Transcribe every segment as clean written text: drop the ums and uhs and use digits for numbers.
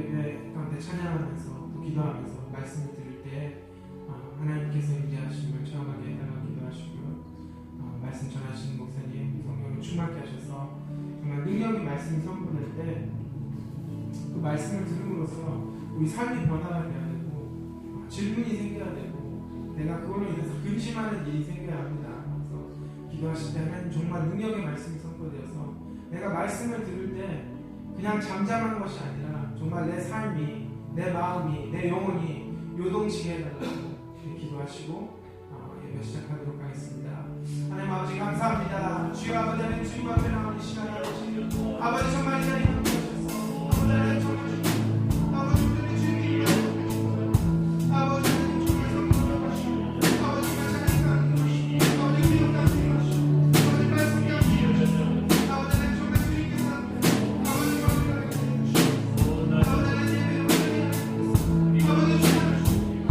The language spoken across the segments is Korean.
예배 가운데 찬양하면서 또 기도하면서 말씀을 들을 때 하나님께서 임재하심을 체험하게 해달라고 기도하시고요. 말씀 전하시는 목사님 성령을 충만케 하셔서 정말 능력의 말씀이 선포될 때 그 말씀을 들음으로써 우리 삶이 변화가 되어야 되고 질문이 생겨야 되고 내가 그걸로 인해서 근심하는 일이 생겨야 합니다. 그래서 기도하실 때 하나님 정말 능력의 말씀이 선포되어서 내가 말씀을 들을 때 그냥 잠잠한 것이 아니라 정말 내 삶이, 내 마음이, 내 영혼이 요동치게 해달라고 기도하시고 예배 시작하도록 하겠습니다. 하나님 아버지 감사합니다. 주여 아버지 하나님 주님 앞에 나오는 시간이 아버지 정말 이 자리에 함께 하셔서 아버지 하나님 정말 아버지 우리의 주님이 아버지 하나님 정말 성령을 하시고 아버지가 찬양하는 것이 아버지 기억나는 것이 아버지 말씀 감사합니다. 아버지 하나님 정말 주님께서 아버지 건강하게 해주시고 아버지 하나님 예배를 드리겠습니다. 아버지 주님 주님을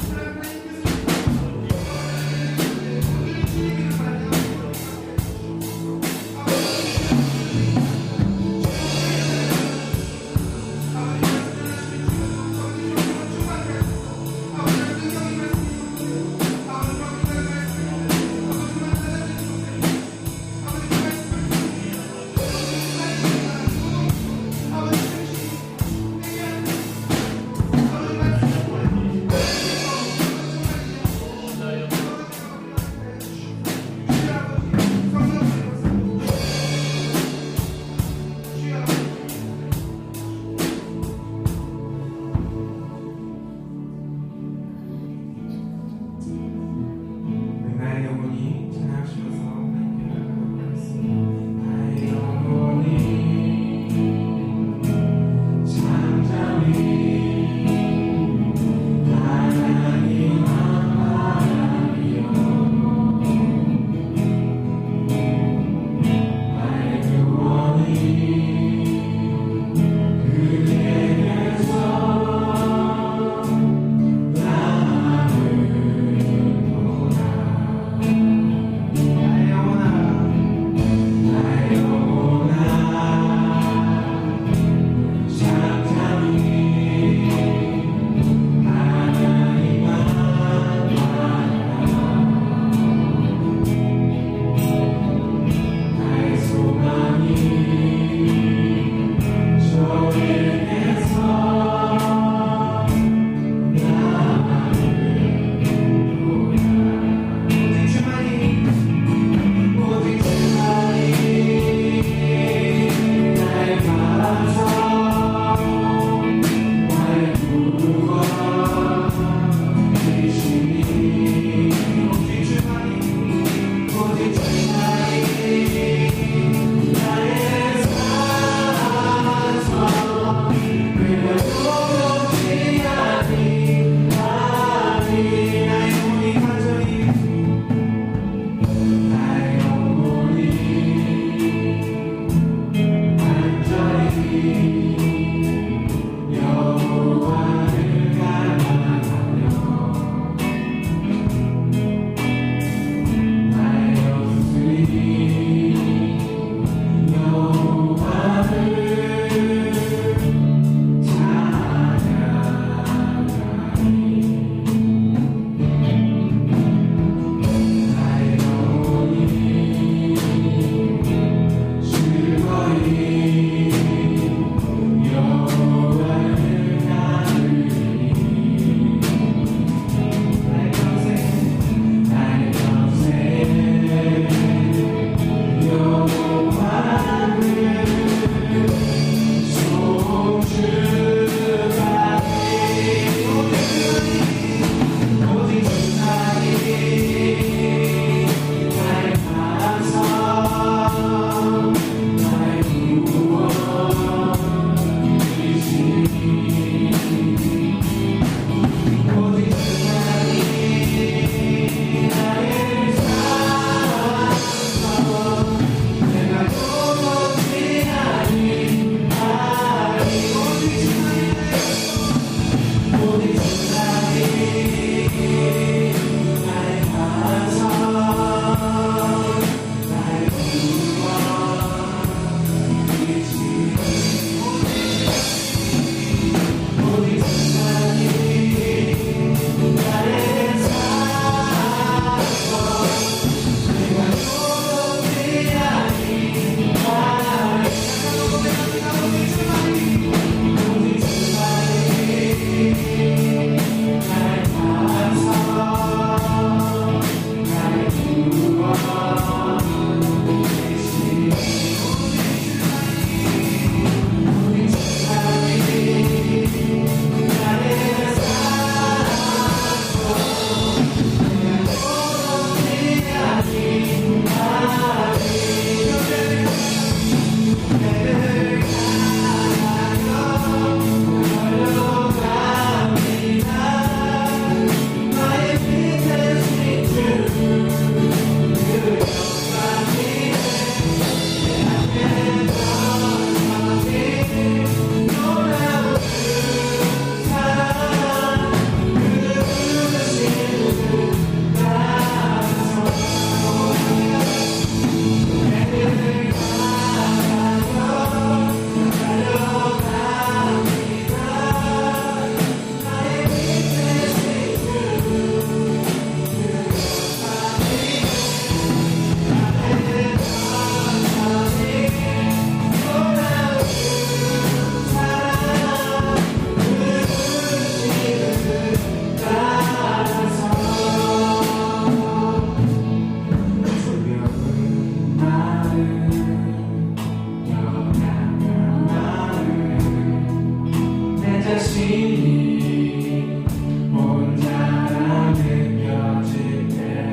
자신이 혼자라 느껴질 때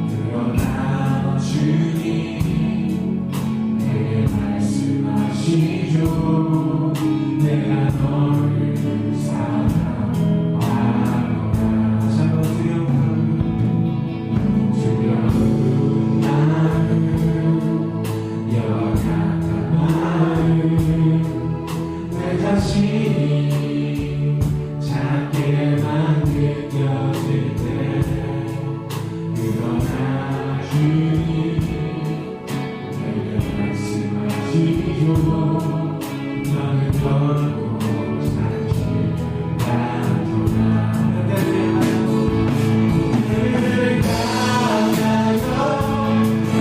드러나 주님 내게 말씀하시죠. 내가 너를 사랑하노라. 다시 한번 두려운 나는 여간한 마음 내 자신이 작게만 느껴질 때 그러나 주님 내게 말씀하시죠. 너는 결코 살지 않도록 늘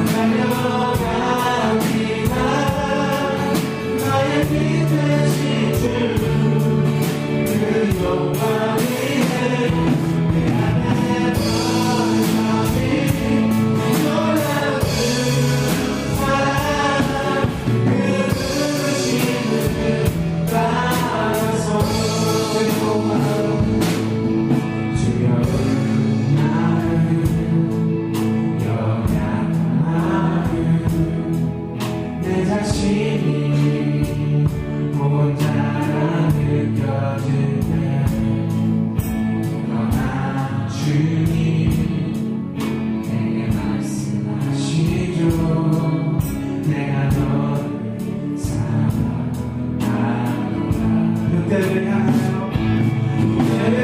달려갑니다. 나의 빛되신 주 그 영광 위에 내 안에 너의 놀라운 사랑 그 부르심을 따라서 주여는 나를 여간하는 내 자신이 혼자라 느껴질 때 그러나 주님 내게 말씀하시죠. 내가 너를 사랑하노라. 그때를 향하여 그때를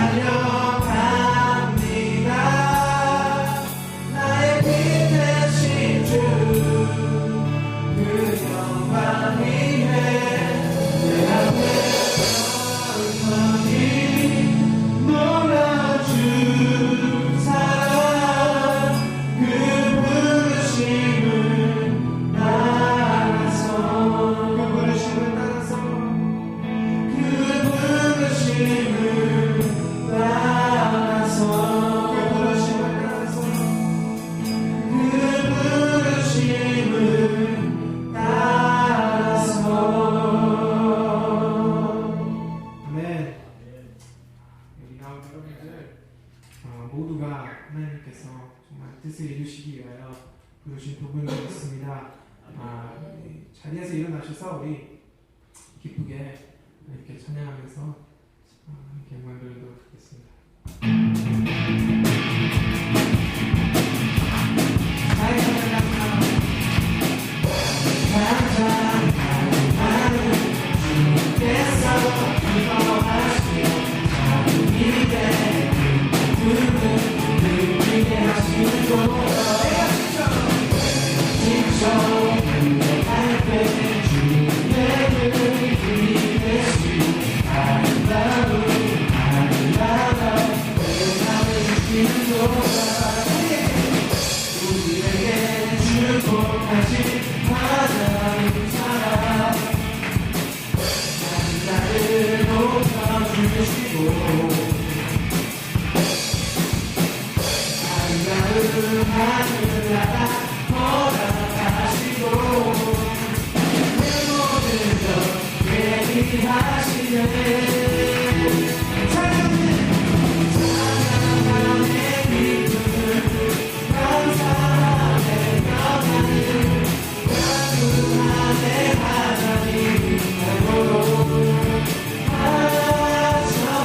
달려갑니다. 나의 빛되신 주 그 영광 위에 내 안에 너의 놀라운 사랑 그 부르심을 따라서 모두가 하나님께서 정말 뜻을 이루시기 위하여 부르신 부분이 있습니다. 자리에서 일어나셔서 우리 기쁘게 이렇게 찬양하면서 함께 영광 돌리도록 하겠습니다. 하나님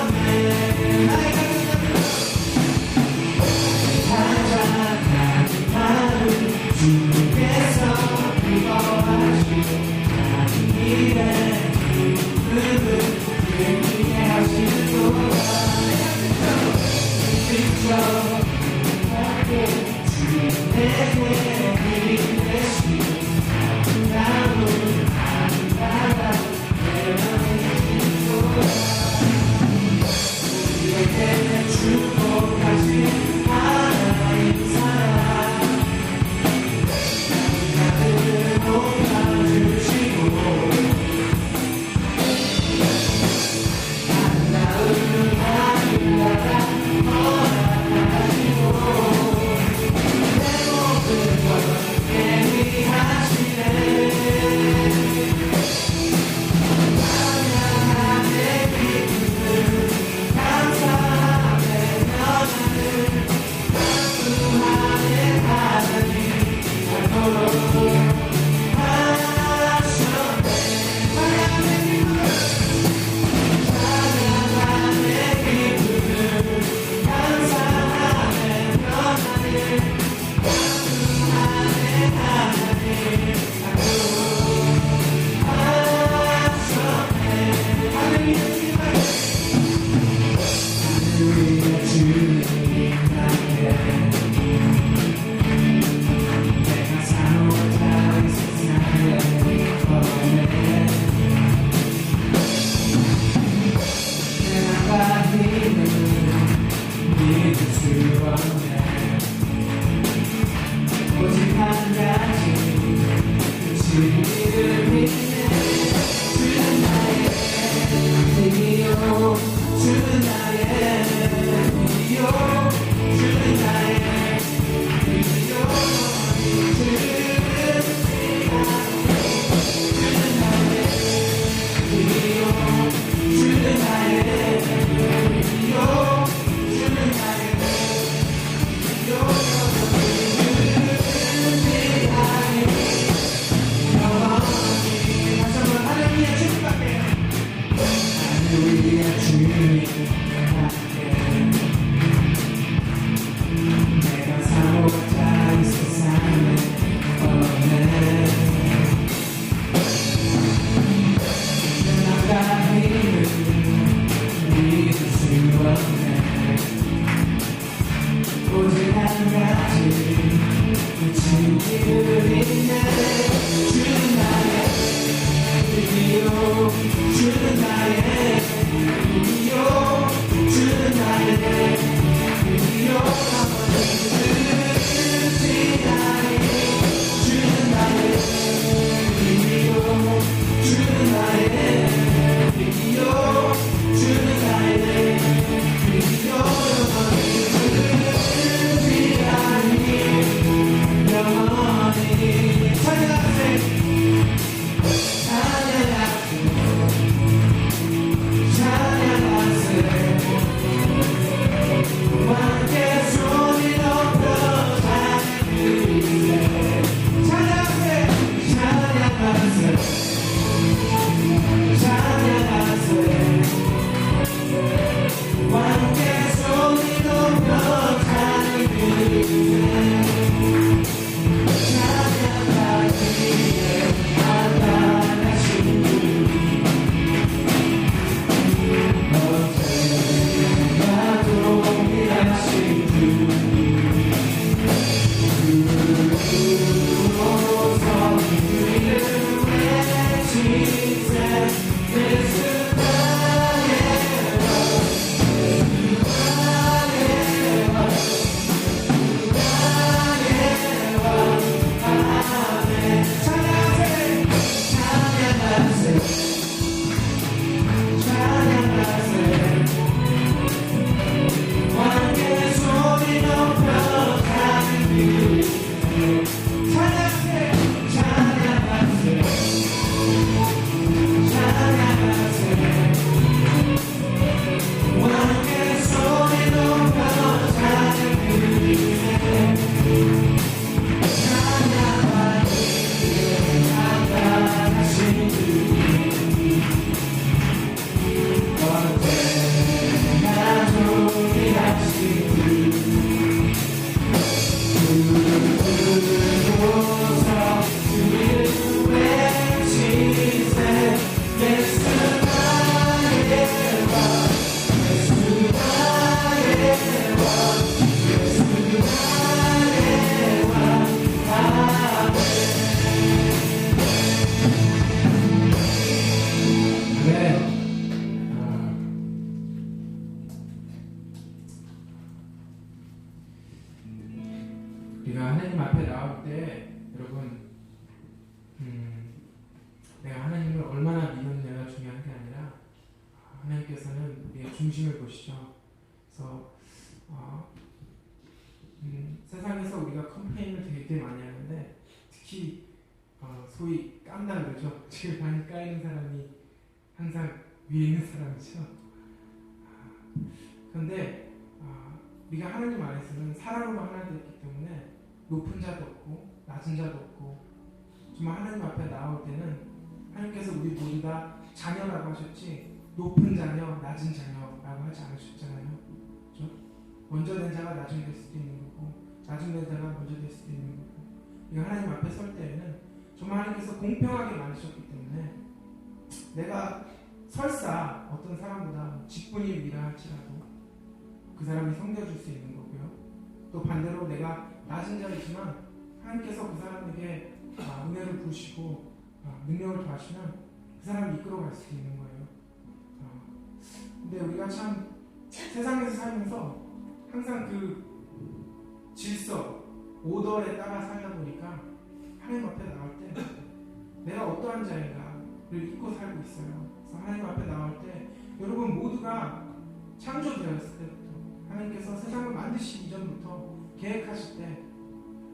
내가 사모가 이 세상에 없네. 나가 힘을 믿을 수 없네. 오직 한 가지 미친 길을 있네. 주는 나의 힘이요, 주는 나의 힘이요, 주는 나의 힘이요. 주는 나의 힘이요, 주는 나의 힘이요, 주는 나의 힘이요. 영원히 찬양하세, 찬양하세. 함께 손이 높여 찬양하세, 찬양하세, 찬양하세. 함께 손이 높여 찬양하세. 우리가 하나님 앞에 나올 때 여러분 내가 하나님을 얼마나 믿느냐가 중요한 게 아니라 하나님께서는 우리의 중심을 보시죠. 그래서 세상에서 우리가 컴플레인을 되게 많이 하는데 특히 소위 깐다 그러죠. 제일 많이 까이는 사람이 항상 위에 있는 사람이죠. 그런데 우리가 하나님 안에서는 사랑으로 하나 되었기 때문에 높은 자도 없고 낮은 자도 없고 정말 하나님 앞에 나올 때는 하나님께서 우리 모두 다 자녀라고 하셨지 높은 자녀, 낮은 자녀라고 하지 않으셨잖아요. 그렇죠? 먼저 된 자가 나중에 될 수도 있는 거고 나중 된 자가 먼저 될 수도 있는 거고 우리가 하나님 앞에 설 때에는 정말 하나님께서 공평하게 만드셨기 때문에 내가 설사 어떤 사람보다 직분이 위라 할지라도 그 사람이 섬겨줄 수 있는 거고요. 또 반대로 내가 낮은 자이지만 하나님께서 그 사람에게 은혜를 부으시고 능력을 더하시면 그 사람을 이끌어갈 수 있는 거예요. 근데 우리가 참 세상에서 살면서 항상 그 질서, 오더에 따라 살다 보니까 하나님 앞에 나올 때 내가 어떠한 자인가를 잊고 살고 있어요. 그래서 하나님 앞에 나올 때 여러분 모두가 창조되었을 때부터 하나님께서 세상을 만드시기 이전부터 계획하실 때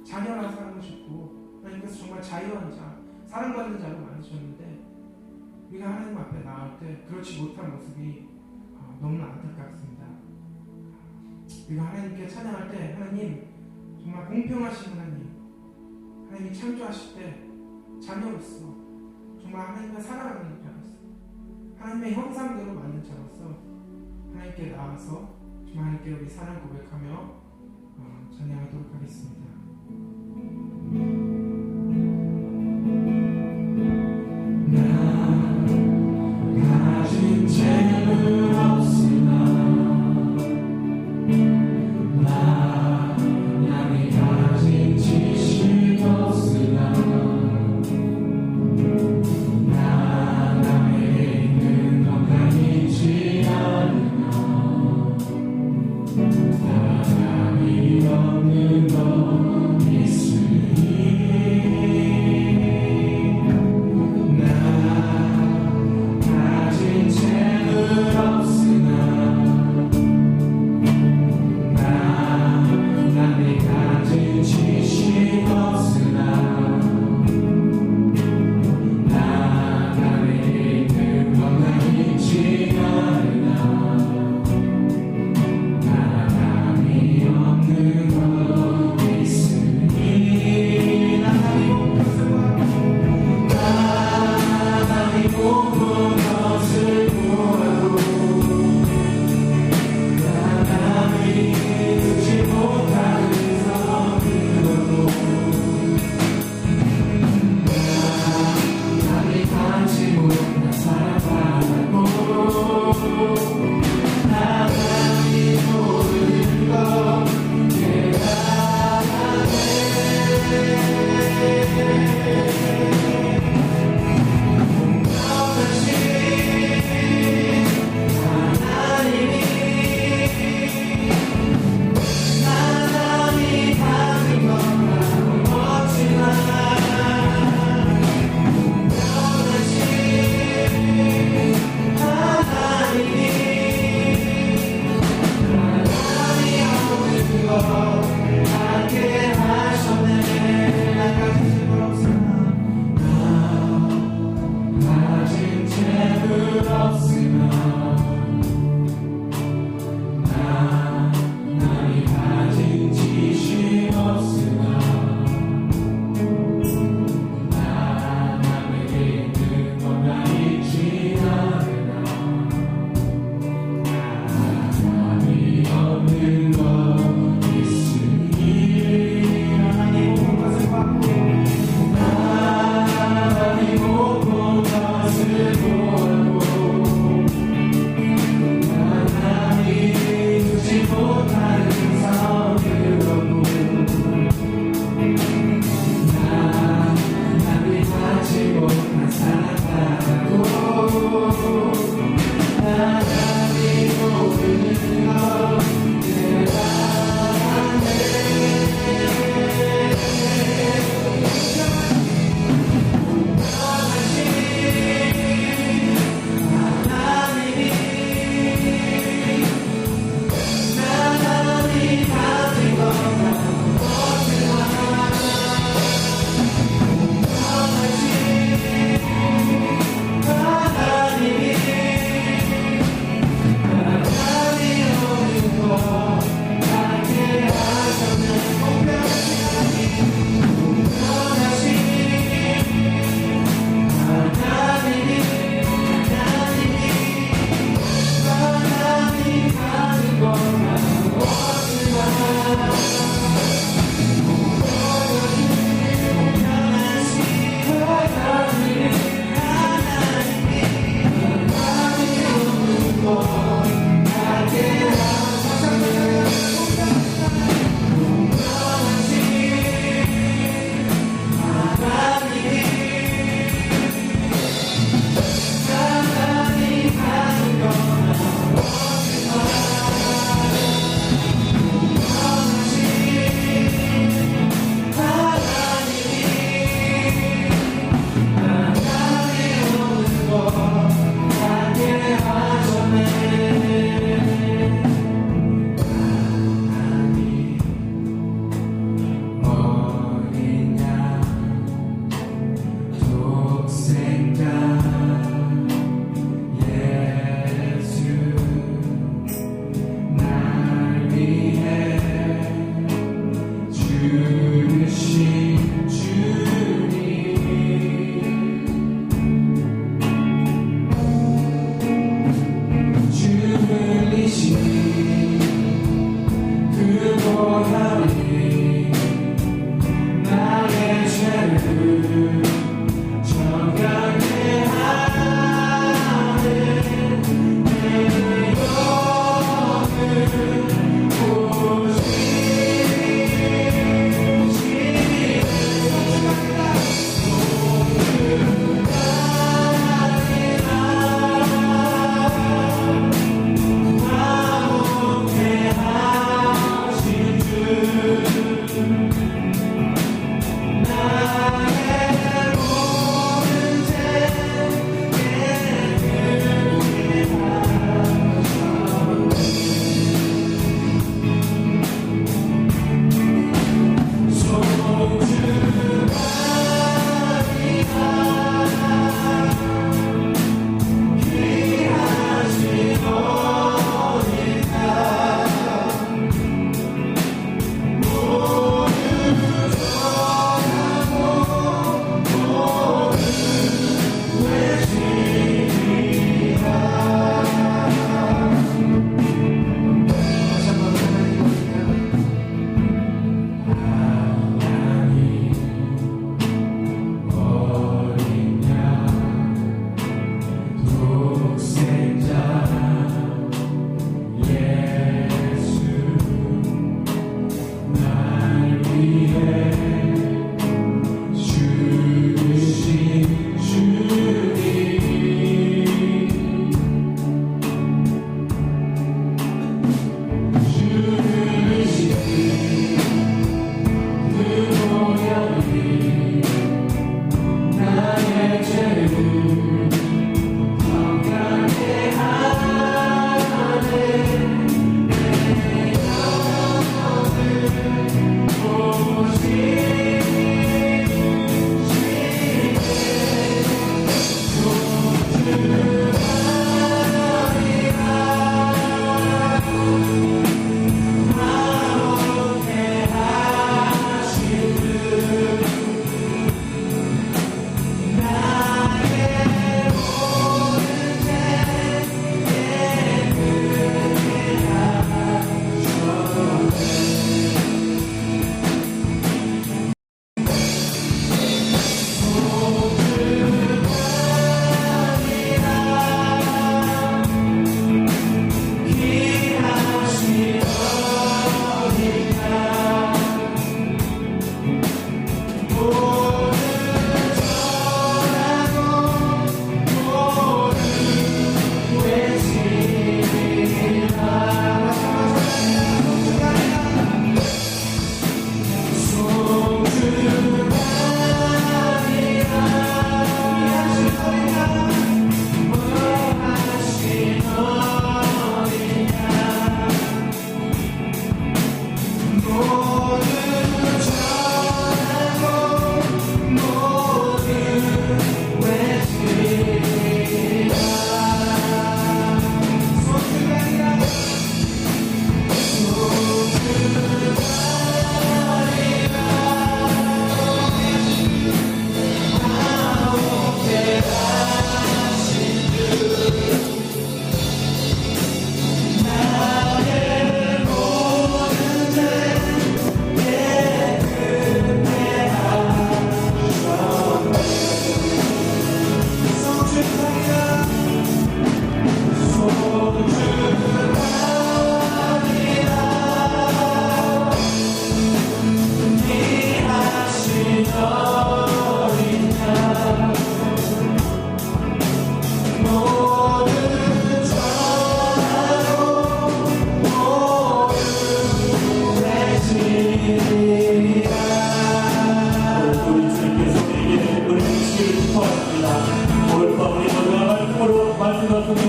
자녀라 사랑하셨고 하나님께서 정말 자유한 자, 사랑받는 자로 만드셨는데 우리가 하나님 앞에 나올 때 그렇지 못한 모습이 너무나 안타깝습니다. 우리가 하나님께 찬양할 때 하나님 정말 공평하신 하나님이 창조하실 때 자녀로서 정말 하나님을 사랑하는 자로서 하나님의 형상대로 만든 자로서 하나님께 나와서 하나님께 우리 사랑 고백하며 찬양하도록 하겠습니다. 나 가진 재물 없으나 남이 가진 지식 없으나 나 남에게 있는 건강이지 않으나 남이 없는 것 있으니 나 가진 재물 없으나 남이 가진 지식 없으나 나 남에게 있는 건강이지 않으나 나 남이 없는 것 있으니 나 남이 모든 것을 구하고 나 남이 듣지 못하는 남이 관심 못한 사랑받고 나 남이 모르는 것 깨달아내 너같이 하나님이 나날이 받은 거라고 멋지만 너같이 하나님이 나날이 없는 것 알게 하셨네. 나 가진 재물 없으나 나 가진 재물 없으나 나 남이 가진 지식 없으나 나 남에게 있는 건가 있지 않으나 나 남이 없는 것 있으니 하나님 모든 것을 받고 하나님 모든 것을 구하고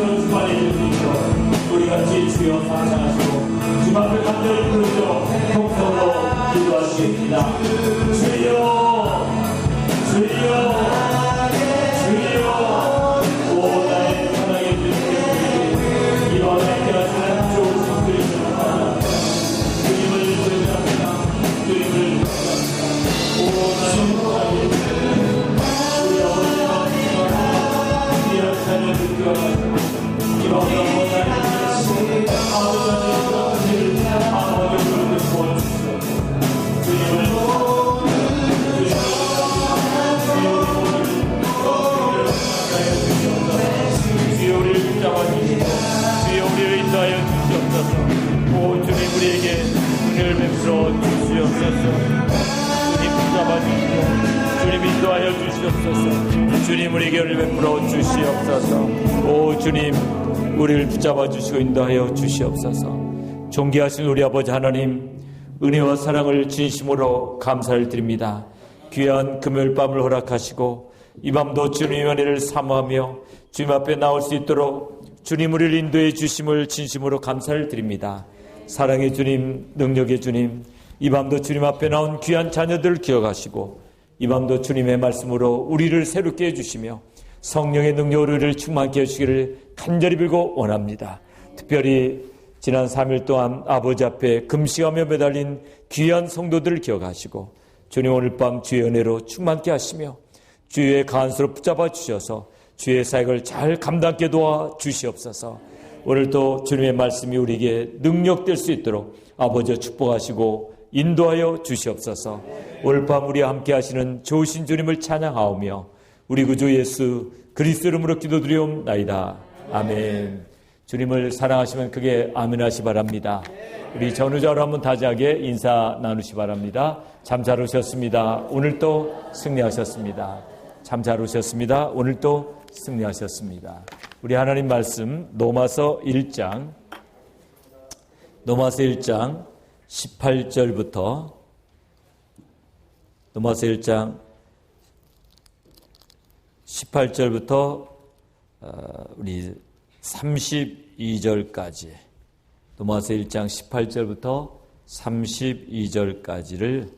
오늘 주말에 주님께서 우리 같이 주여 찬양하시고 주님 앞에 간절히 부르짖어 통성으로 기도하시겠습니다. 주여 주여 우리에게 은혜를 베풀어 주시옵소서. 주님 붙잡아주시고 주님 인도하여 주시옵소서. 주님 우리에게 은혜를 베풀어 주시옵소서. 오 주님 우리를 붙잡아 주시고 인도하여 주시옵소서. 존귀하신 우리 아버지 하나님, 은혜와 사랑을 진심으로 감사를 드립니다. 귀한 금요일 밤을 허락하시고 이 밤도 주님의 은혜를 사모하며 주님 앞에 나올 수 있도록 주님 우리를 인도해 주심을 진심으로 감사를 드립니다. 사랑의 주님, 능력의 주님, 이 밤도 주님 앞에 나온 귀한 자녀들을 기억하시고 이 밤도 주님의 말씀으로 우리를 새롭게 해주시며 성령의 능력으로 우리를 충만케 해주시기를 간절히 빌고 원합니다. 특별히 지난 3일 동안 아버지 앞에 금식하며 매달린 귀한 성도들을 기억하시고 주님 오늘 밤 주의 은혜로 충만케 하시며 주의 간수로 붙잡아 주셔서 주의 사역을 잘 감당케 도와 주시옵소서. 오늘도 주님의 말씀이 우리에게 능력될 수 있도록 아버지와 축복하시고 인도하여 주시옵소서. 오늘 밤 우리와 함께 하시는 좋으신 주님을 찬양하오며 우리 구주 예수 그리스도 이름으로 기도드리옵나이다. 아멘. 주님을 사랑하시면 크게 아멘 하시 바랍니다. 우리 전우자로 한번 다지하게 인사 나누시 바랍니다. 참 잘 오셨습니다. 오늘도 승리하셨습니다. 참 잘 오셨습니다. 오늘도 승리하셨습니다. 우리 하나님 말씀 로마서 1장 18절부터 로마서 1장 18절부터 우리 32절까지 로마서 1장 18절부터 32절까지를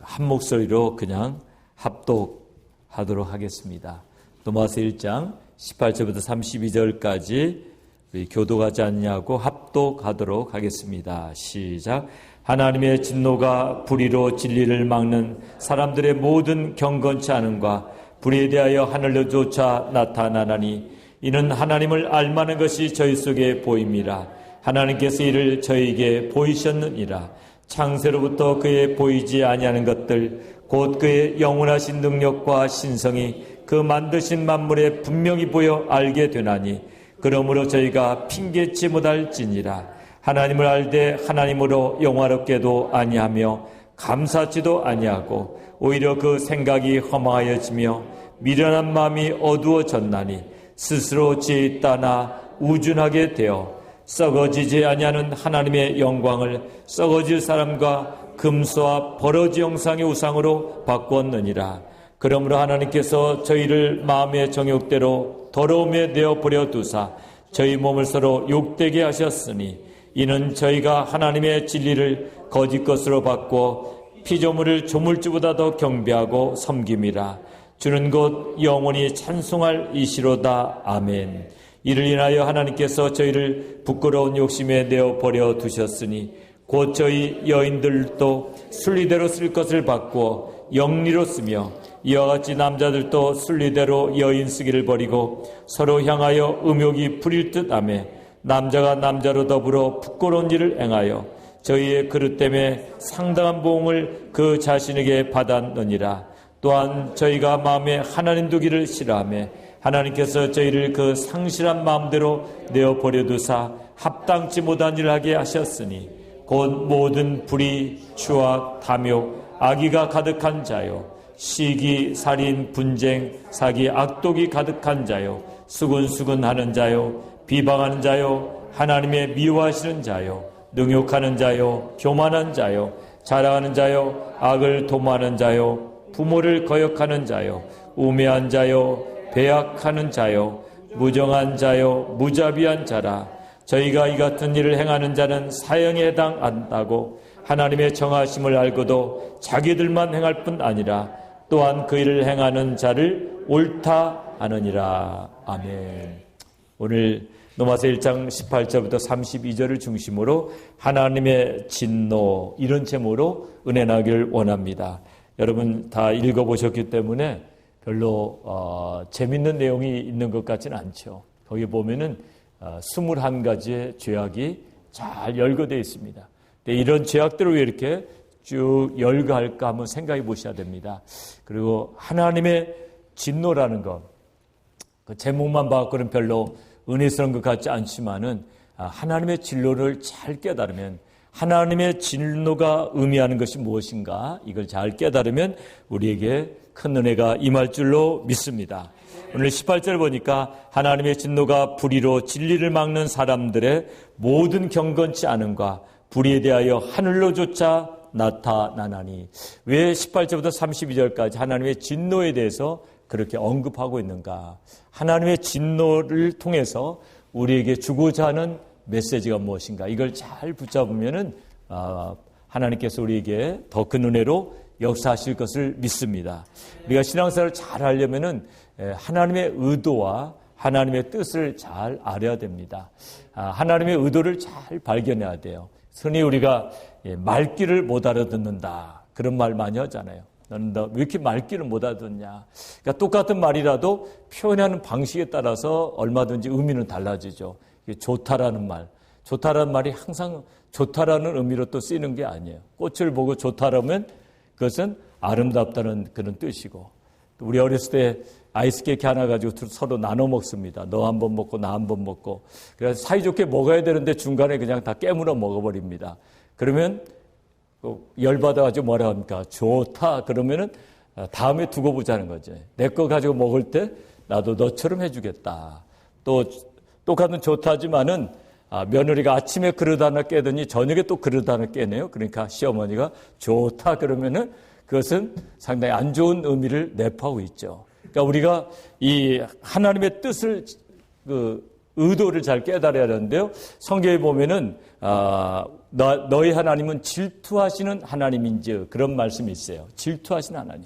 한 목소리로 그냥 합독하도록 하겠습니다. 로마서 1장 18절부터 32절까지 우리 교도하지 않냐고 합독하도록 하겠습니다. 시작. 하나님의 진노가 불의로 진리를 막는 사람들의 모든 경건치 않음과 불의에 대하여 하늘로조차 나타나나니 이는 하나님을 알만한 것이 저희 속에 보임이라. 하나님께서 이를 저희에게 보이셨느니라. 창세로부터 그의 보이지 아니하는 것들 곧 그의 영원하신 능력과 신성이 그 만드신 만물에 분명히 보여 알게 되나니 그러므로 저희가 핑계치 못할지니라. 하나님을 알되 하나님으로 영화롭게도 아니하며 감사치도 아니하고 오히려 그 생각이 허망하여지며 미련한 마음이 어두워졌나니 스스로 지혜 있다나 우준하게 되어 썩어지지 아니하는 하나님의 영광을 썩어질 사람과 금수와 버러지 형상의 우상으로 바꾸었느니라. 그러므로 하나님께서 저희를 마음의 정욕대로 더러움에 내어버려 두사 저희 몸을 서로 욕되게 하셨으니 이는 저희가 하나님의 진리를 거짓 것으로 바꾸어 피조물을 조물주보다 더 경배하고 섬김이라. 주는 곧 영원히 찬송할 이시로다. 아멘. 이를 인하여 하나님께서 저희를 부끄러운 욕심에 내어버려 두셨으니 곧 저희 여인들도 순리대로 쓸 것을 바꾸어 영리로 쓰며 이와 같이 남자들도 순리대로 여인 쓰기를 버리고 서로 향하여 음욕이 부릴 듯하며 남자가 남자로 더불어 부끄러운 일을 행하여 저희의 그릇됨에 상당한 보응을 그 자신에게 받았느니라. 또한 저희가 마음에 하나님 두기를 싫어하며 하나님께서 저희를 그 상실한 마음대로 내어버려 두사 합당치 못한 일을 하게 하셨으니 곧 모든 불의, 추악, 탐욕, 악의가 가득한 자요 시기, 살인, 분쟁, 사기, 악독이 가득한 자요 수근수근하는 자요 비방하는 자요 하나님의 미워하시는 자요 능욕하는 자요 교만한 자요 자랑하는 자요 악을 도모하는 자요 부모를 거역하는 자요 우매한 자요 배약하는 자요 무정한 자요 무자비한 자라. 저희가 이 같은 일을 행하는 자는 사형에 해당한다고 하나님의 정하심을 알고도 자기들만 행할 뿐 아니라 또한 그 일을 행하는 자를 옳다 하느니라. 아멘. 오늘 로마서 1장 18절부터 32절을 중심으로 하나님의 진노, 이런 제목으로 은혜 나기를 원합니다. 여러분 다 읽어보셨기 때문에 별로 재밌는 내용이 있는 것 같지는 않죠. 거기 보면은 21가지의 죄악이 잘 열거되어 있습니다. 근데 이런 죄악들을 왜 이렇게 쭉 열거할까 한번 생각해 보셔야 됩니다. 그리고 하나님의 진노라는 것, 그 제목만 봐서는 별로 은혜스러운 것 같지 않지만은 하나님의 진노를 잘 깨달으면, 하나님의 진노가 의미하는 것이 무엇인가 이걸 잘 깨달으면 우리에게 큰 은혜가 임할 줄로 믿습니다. 오늘 18절 보니까 하나님의 진노가 불의로 진리를 막는 사람들의 모든 경건치 않음과 불의에 대하여 하늘로조차 나타나나니. 왜 18절부터 32절까지 하나님의 진노에 대해서 그렇게 언급하고 있는가? 하나님의 진노를 통해서 우리에게 주고자 하는 메시지가 무엇인가? 이걸 잘 붙잡으면은 하나님께서 우리에게 더 큰 은혜로 역사하실 것을 믿습니다. 우리가 신앙생활을 잘 하려면은 하나님의 의도와 하나님의 뜻을 잘 알아야 됩니다. 하나님의 의도를 잘 발견해야 돼요. 흔히 우리가 말귀를 못 알아듣는다, 그런 말 많이 하잖아요. 너는 왜 이렇게 말귀를 못 알아듣냐. 그러니까 똑같은 말이라도 표현하는 방식에 따라서 얼마든지 의미는 달라지죠. 좋다라는 말, 좋다라는 말이 항상 좋다라는 의미로 또 쓰이는 게 아니에요. 꽃을 보고 좋다라면 그것은 아름답다는 그런 뜻이고, 우리 어렸을 때 아이스케이크 하나 가지고 서로 나눠 먹습니다. 너 한 번 먹고 나 한 번 먹고. 그래서 사이좋게 먹어야 되는데 중간에 그냥 다 깨물어 먹어버립니다. 그러면 열받아가지고 뭐라 합니까? 좋다. 그러면은 다음에 두고 보자는 거죠. 내 거 가지고 먹을 때 나도 너처럼 해주겠다. 또 똑같은 좋다지만은 며느리가 아침에 그릇 하나 깨더니 저녁에 또 그릇 하나 깨네요. 그러니까 시어머니가 좋다 그러면은 그것은 상당히 안 좋은 의미를 내포하고 있죠. 그러니까 우리가 이 하나님의 뜻을, 의도를 잘 깨달아야 하는데요. 성경에 보면은 너희 하나님은 질투하시는 하나님인지 그런 말씀이 있어요. 질투하시는 하나님.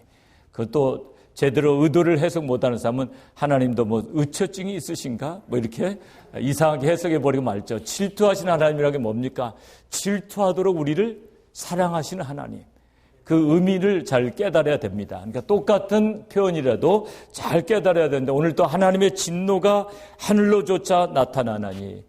그것도 제대로 의도를 해석 못하는 사람은 하나님도 뭐 의처증이 있으신가? 뭐 이렇게 이상하게 해석해 버리고 말죠. 질투하시는 하나님이라는 게 뭡니까? 질투하도록 우리를 사랑하시는 하나님. 그 의미를 잘 깨달아야 됩니다. 그러니까 똑같은 표현이라도 잘 깨달아야 되는데, 오늘 또 하나님의 진노가 하늘로조차 나타나나니,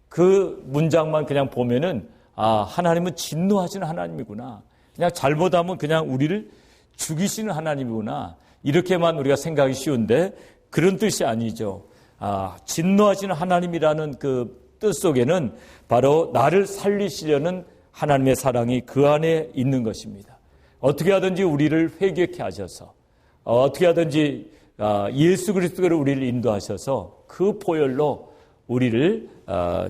그 문장만 그냥 보면은 하나님은 진노하시는 하나님이구나. 그냥 잘못하면 그냥 우리를 죽이시는 하나님이구나. 이렇게만 우리가 생각하기 쉬운데 그런 뜻이 아니죠. 진노하시는 하나님이라는 그 뜻 속에는 바로 나를 살리시려는 하나님의 사랑이 그 안에 있는 것입니다. 어떻게 하든지 우리를 회개케 하셔서, 어떻게 하든지 예수 그리스도로 우리를 인도하셔서 그 보혈로 우리를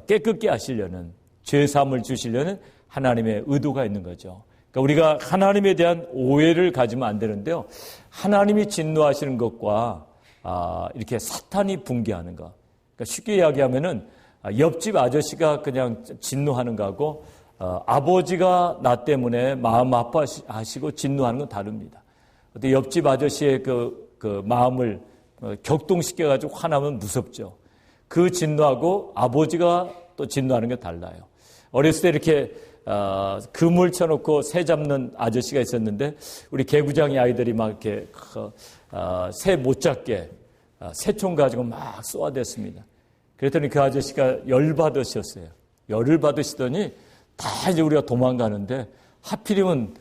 깨끗게 하시려는, 죄사함을 주시려는 하나님의 의도가 있는 거죠. 그러니까 우리가 하나님에 대한 오해를 가지면 안 되는데요. 하나님이 진노하시는 것과 이렇게 사탄이 붕괴하는 것. 그러니까 쉽게 이야기하면은 옆집 아저씨가 그냥 진노하는 거하고 아버지가 나 때문에 마음 아파하시고 진노하는 건 다릅니다. 어때 옆집 아저씨의 그 마음을 격동시켜가지고 화나면 무섭죠. 그 진노하고 아버지가 또 진노하는 게 달라요. 어렸을 때 이렇게 그물 쳐놓고 새 잡는 아저씨가 있었는데 우리 개구장이 아이들이 막 이렇게 새 못 잡게 새총 가지고 막 쏘아댔습니다. 그랬더니 그 아저씨가 열받으셨어요. 열을 받으시더니 다 이제 우리가 도망가는데 하필이면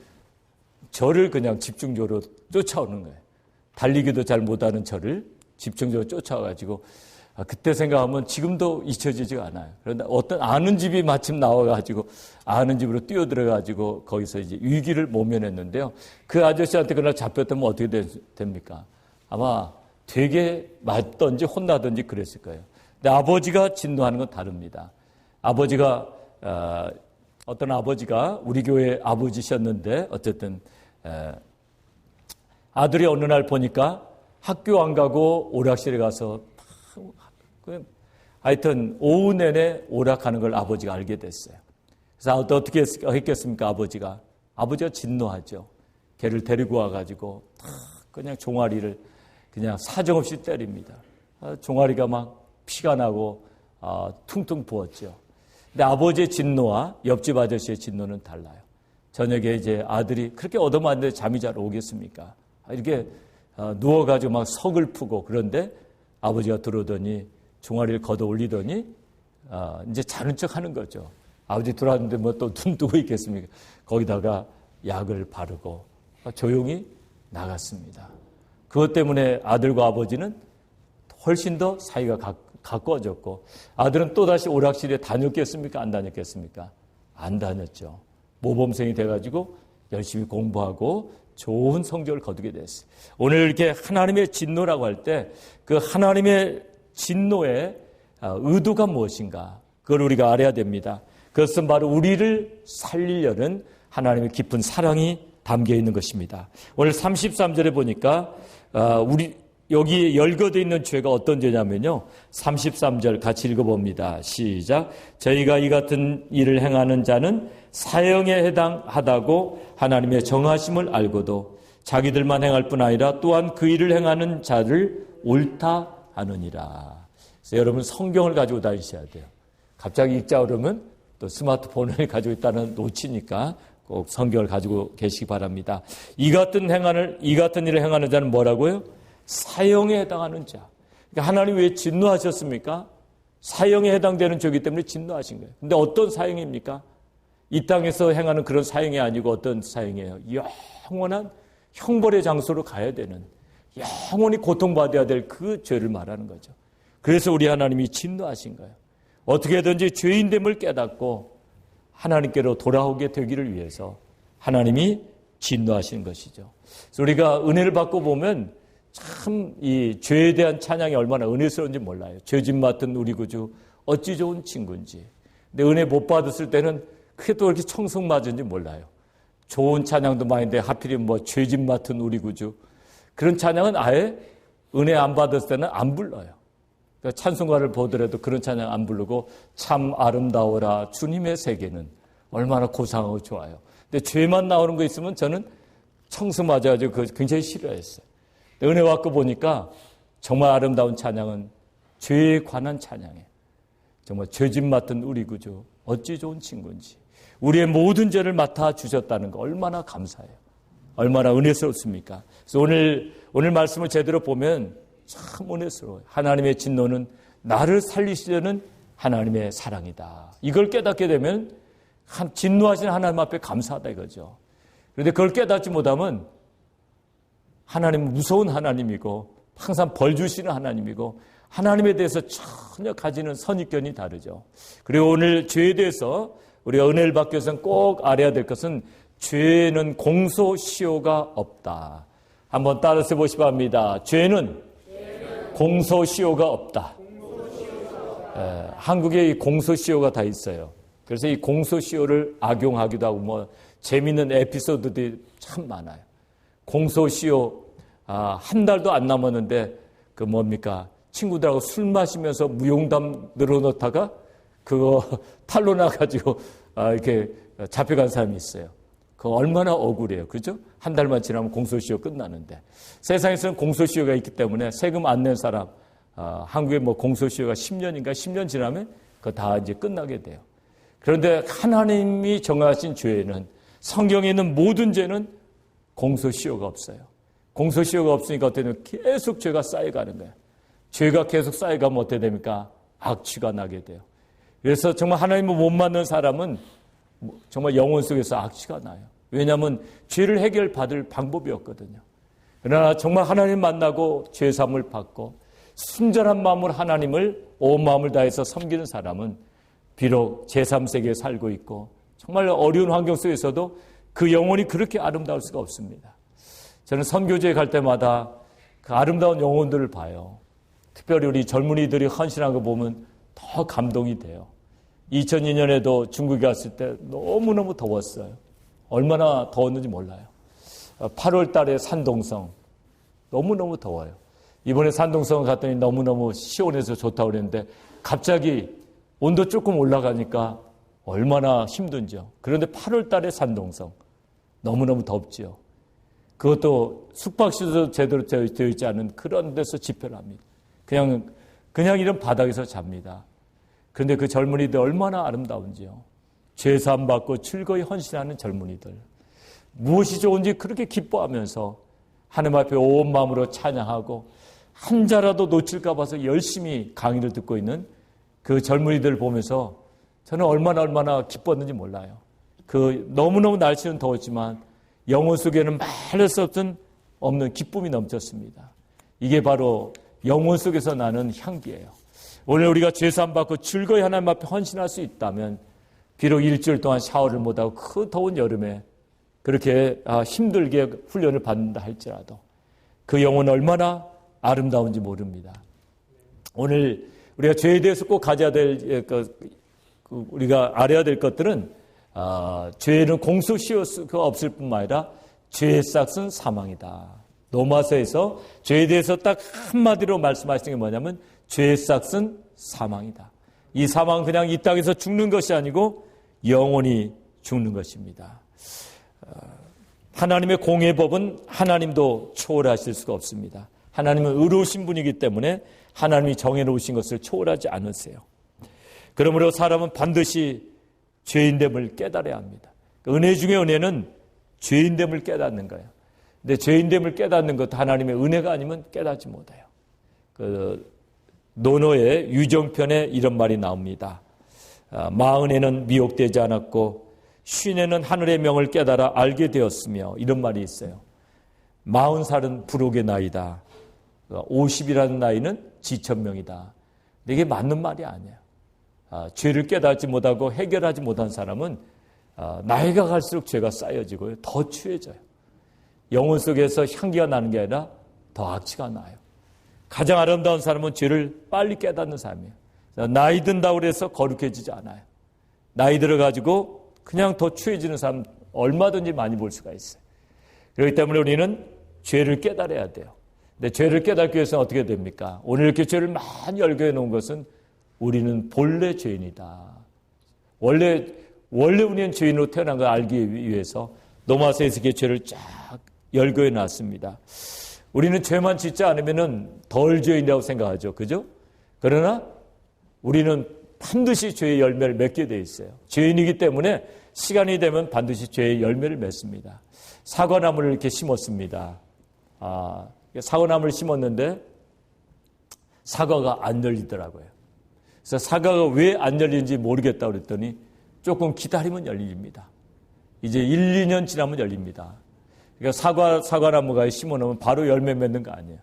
저를 그냥 집중적으로 쫓아오는 거예요. 달리기도 잘 못하는 저를 집중적으로 쫓아와가지고 그때 생각하면 지금도 잊혀지지가 않아요. 그런데 어떤 아는 집이 마침 나와가지고 아는 집으로 뛰어들어가지고 거기서 이제 위기를 모면했는데요. 그 아저씨한테 그날 잡혔다면 어떻게 됩니까? 아마 되게 맞던지 혼나던지 그랬을 거예요. 근데 아버지가 진노하는 건 다릅니다. 아버지가 어떤 아버지가 우리 교회 아버지셨는데 어쨌든 아들이 어느 날 보니까 학교 안 가고 오락실에 가서 하여튼 오후 내내 오락하는 걸 아버지가 알게 됐어요. 그래서 어떻게 했겠습니까? 아버지가 진노하죠. 걔를 데리고 와가지고 그냥 종아리를 그냥 사정없이 때립니다. 종아리가 막 피가 나고 퉁퉁 부었죠. 근데 아버지의 진노와 옆집 아저씨의 진노는 달라요. 저녁에 이제 아들이 그렇게 얻어맞는데 잠이 잘 오겠습니까? 이렇게 누워가지고 막 서글프고 그런데 아버지가 들어오더니 종아리를 걷어 올리더니 이제 자는 척 하는 거죠. 아버지 들어왔는데 뭐 또 눈 뜨고 있겠습니까? 거기다가 약을 바르고 조용히 나갔습니다. 그것 때문에 아들과 아버지는 훨씬 더 사이가 가까워졌고 아들은 또다시 오락실에 다녔겠습니까? 안 다녔겠습니까? 안 다녔죠. 모범생이 돼가지고 열심히 공부하고 좋은 성적을 거두게 됐어요. 오늘 이렇게 하나님의 진노라고 할 때 그 하나님의 진노의 의도가 무엇인가? 그걸 우리가 알아야 됩니다. 그것은 바로 우리를 살리려는 하나님의 깊은 사랑이 담겨 있는 것입니다. 오늘 33절에 보니까 여기 열거되어 있는 죄가 어떤 죄냐면요. 33절 같이 읽어봅니다. 시작. 저희가 이 같은 일을 행하는 자는 사형에 해당하다고 하나님의 정하심을 알고도 자기들만 행할 뿐 아니라 또한 그 일을 행하는 자를 옳다 하느니라. 그래서 여러분 성경을 가지고 다니셔야 돼요. 갑자기 읽자 그러면 또 스마트폰을 가지고 있다는 놓치니까 꼭 성경을 가지고 계시기 바랍니다. 이 같은 일을 행하는 자는 뭐라고요? 사형에 해당하는 자. 그러니까 하나님 왜 진노하셨습니까? 사형에 해당되는 죄이기 때문에 진노하신 거예요. 근데 어떤 사형입니까? 이 땅에서 행하는 그런 사형이 아니고 어떤 사형이에요? 영원한 형벌의 장소로 가야 되는, 영원히 고통받아야 될 그 죄를 말하는 거죠. 그래서 우리 하나님이 진노하신 거예요. 어떻게든지 죄인됨을 깨닫고 하나님께로 돌아오게 되기를 위해서 하나님이 진노하신 것이죠. 그래서 우리가 은혜를 받고 보면 참 이 죄에 대한 찬양이 얼마나 은혜스러운지 몰라요. 죄짐 맡은 우리 구주 어찌 좋은 친구인지. 근데 은혜 못 받았을 때는 그게 또 이렇게 청승 맞은지 몰라요. 좋은 찬양도 많은데 하필이면 뭐 죄짐 맡은 우리 구주. 그런 찬양은 아예 은혜 안 받았을 때는 안 불러요. 그러니까 찬송가를 보더라도 그런 찬양 안 부르고 참 아름다워라 주님의 세계는 얼마나 고상하고 좋아요. 근데 죄만 나오는 거 있으면 저는 청승 맞아가지고 그거 굉장히 싫어했어요. 은혜 받고 보니까 정말 아름다운 찬양은 죄에 관한 찬양이에요. 정말 죄짐 맡은 우리 구주 어찌 좋은 친구인지 우리의 모든 죄를 맡아주셨다는 거 얼마나 감사해요. 얼마나 은혜스럽습니까? 그래서 오늘 말씀을 제대로 보면 참 은혜스러워요. 하나님의 진노는 나를 살리시려는 하나님의 사랑이다. 이걸 깨닫게 되면 진노하신 하나님 앞에 감사하다 이거죠. 그런데 그걸 깨닫지 못하면 하나님은 무서운 하나님이고 항상 벌 주시는 하나님이고 하나님에 대해서 전혀 가지는 선입견이 다르죠. 그리고 오늘 죄에 대해서 우리가 은혜를 받기 위해서는 꼭 알아야 될 것은 죄는 공소시효가 없다. 한번 따라서 보시기 바랍니다. 죄는 공소시효가 없다. 한국에 이 공소시효가 다 있어요. 그래서 이 공소시효를 악용하기도 하고 뭐 재미있는 에피소드들이 참 많아요. 공소시효 한 달도 안 남았는데 그 뭡니까? 친구들하고 술 마시면서 무용담 늘어놓다가 그거 탈로 나가지고 이렇게 잡혀간 사람이 있어요. 그거 얼마나 억울해요. 그죠? 한 달만 지나면 공소시효 끝나는데. 세상에서는 공소시효가 있기 때문에 세금 안 낸 사람, 한국에 뭐 공소시효가 10년인가 10년 지나면 그거 다 이제 끝나게 돼요. 그런데 하나님이 정하신 죄는 성경에 있는 모든 죄는 공소시효가 없어요. 공소시효가 없으니까 어떻게 되면 계속 죄가 쌓여가는 거예요. 죄가 계속 쌓여가면 어떻게 됩니까? 악취가 나게 돼요. 그래서 정말 하나님을 못 만난 사람은 정말 영혼 속에서 악취가 나요. 왜냐하면 죄를 해결받을 방법이 없거든요. 그러나 정말 하나님 만나고 죄사함을 받고 순전한 마음으로 하나님을 온 마음을 다해서 섬기는 사람은 비록 제3세계에 살고 있고 정말 어려운 환경 속에서도 그 영혼이 그렇게 아름다울 수가 없습니다. 저는 선교지에 갈 때마다 그 아름다운 영혼들을 봐요. 특별히 우리 젊은이들이 헌신한 거 보면 더 감동이 돼요. 2002년에도 중국에 갔을 때 너무너무 더웠어요. 얼마나 더웠는지 몰라요. 8월 달에 산동성 너무너무 더워요. 이번에 산동성 갔더니 너무너무 시원해서 좋다고 그랬는데 갑자기 온도 조금 올라가니까 얼마나 힘든지요. 그런데 8월 달에 산동성 너무너무 덥지요. 그것도 숙박시설도 제대로 되어 있지 않은 그런 데서 집회를 합니다. 그냥 이런 바닥에서 잡니다. 그런데 그 젊은이들 얼마나 아름다운지요. 죄사함 받고 즐거이 헌신하는 젊은이들. 무엇이 좋은지 그렇게 기뻐하면서 하나님 앞에 온 마음으로 찬양하고 한 자라도 놓칠까 봐서 열심히 강의를 듣고 있는 그 젊은이들을 보면서 저는 얼마나 기뻤는지 몰라요. 그 너무너무 날씨는 더웠지만 영혼 속에는 말할 수 없는 기쁨이 넘쳤습니다. 이게 바로 영혼 속에서 나는 향기예요. 오늘 우리가 죄사함 받고 즐거이 하나님 앞에 헌신할 수 있다면 비록 일주일 동안 샤워를 못하고 그 더운 여름에 그렇게 힘들게 훈련을 받는다 할지라도 그 영혼은 얼마나 아름다운지 모릅니다. 오늘 우리가 죄에 대해서 꼭 가져야 될 우리가 알아야 될 것들은 죄는 공소시효가 없을 뿐만 아니라 죄의 싹은 사망이다. 로마서에서 죄에 대해서 딱 한마디로 말씀하시는 게 뭐냐면 죄의 싹은 사망이다. 이 사망은 그냥 이 땅에서 죽는 것이 아니고 영원히 죽는 것입니다. 하나님의 공의 법은 하나님도 초월하실 수가 없습니다. 하나님은 의로우신 분이기 때문에 하나님이 정해놓으신 것을 초월하지 않으세요. 그러므로 사람은 반드시 죄인됨을 깨달아야 합니다. 은혜 중에 은혜는 죄인됨을 깨닫는 거예요. 근데 죄인됨을 깨닫는 것도 하나님의 은혜가 아니면 깨닫지 못해요. 노노의 유정편에 이런 말이 나옵니다. 40에는 미혹되지 않았고 50에는 하늘의 명을 깨달아 알게 되었으며 이런 말이 있어요. 40살은 부록의 나이다. 50이라는 나이는 지천명이다. 근데 이게 맞는 말이 아니에요. 죄를 깨닫지 못하고 해결하지 못한 사람은 나이가 갈수록 죄가 쌓여지고요. 더 추해져요. 영혼 속에서 향기가 나는 게 아니라 더 악취가 나요. 가장 아름다운 사람은 죄를 빨리 깨닫는 사람이에요. 나이 든다고 해서 거룩해지지 않아요. 나이 들어가지고 그냥 더 추해지는 사람 얼마든지 많이 볼 수가 있어요. 그렇기 때문에 우리는 죄를 깨달아야 돼요. 근데 죄를 깨닫기 위해서는 어떻게 됩니까? 오늘 이렇게 죄를 많이 열거해 놓은 것은 우리는 본래 죄인이다. 원래 우리는 죄인으로 태어난 걸 알기 위해서 로마서에서 이렇게 죄를 쫙 열거해 놨습니다. 우리는 죄만 짓지 않으면 덜 죄인이라고 생각하죠. 그죠? 그러나 우리는 반드시 죄의 열매를 맺게 돼 있어요. 죄인이기 때문에 시간이 되면 반드시 죄의 열매를 맺습니다. 사과나무를 이렇게 심었습니다. 사과나무를 심었는데 사과가 안 열리더라고요. 그래서 사과가 왜 안 열리는지 모르겠다고 그랬더니 조금 기다리면 열립니다. 이제 1, 2년 지나면 열립니다. 그러니까 사과나무가 심어놓으면 바로 열매 맺는 거 아니에요.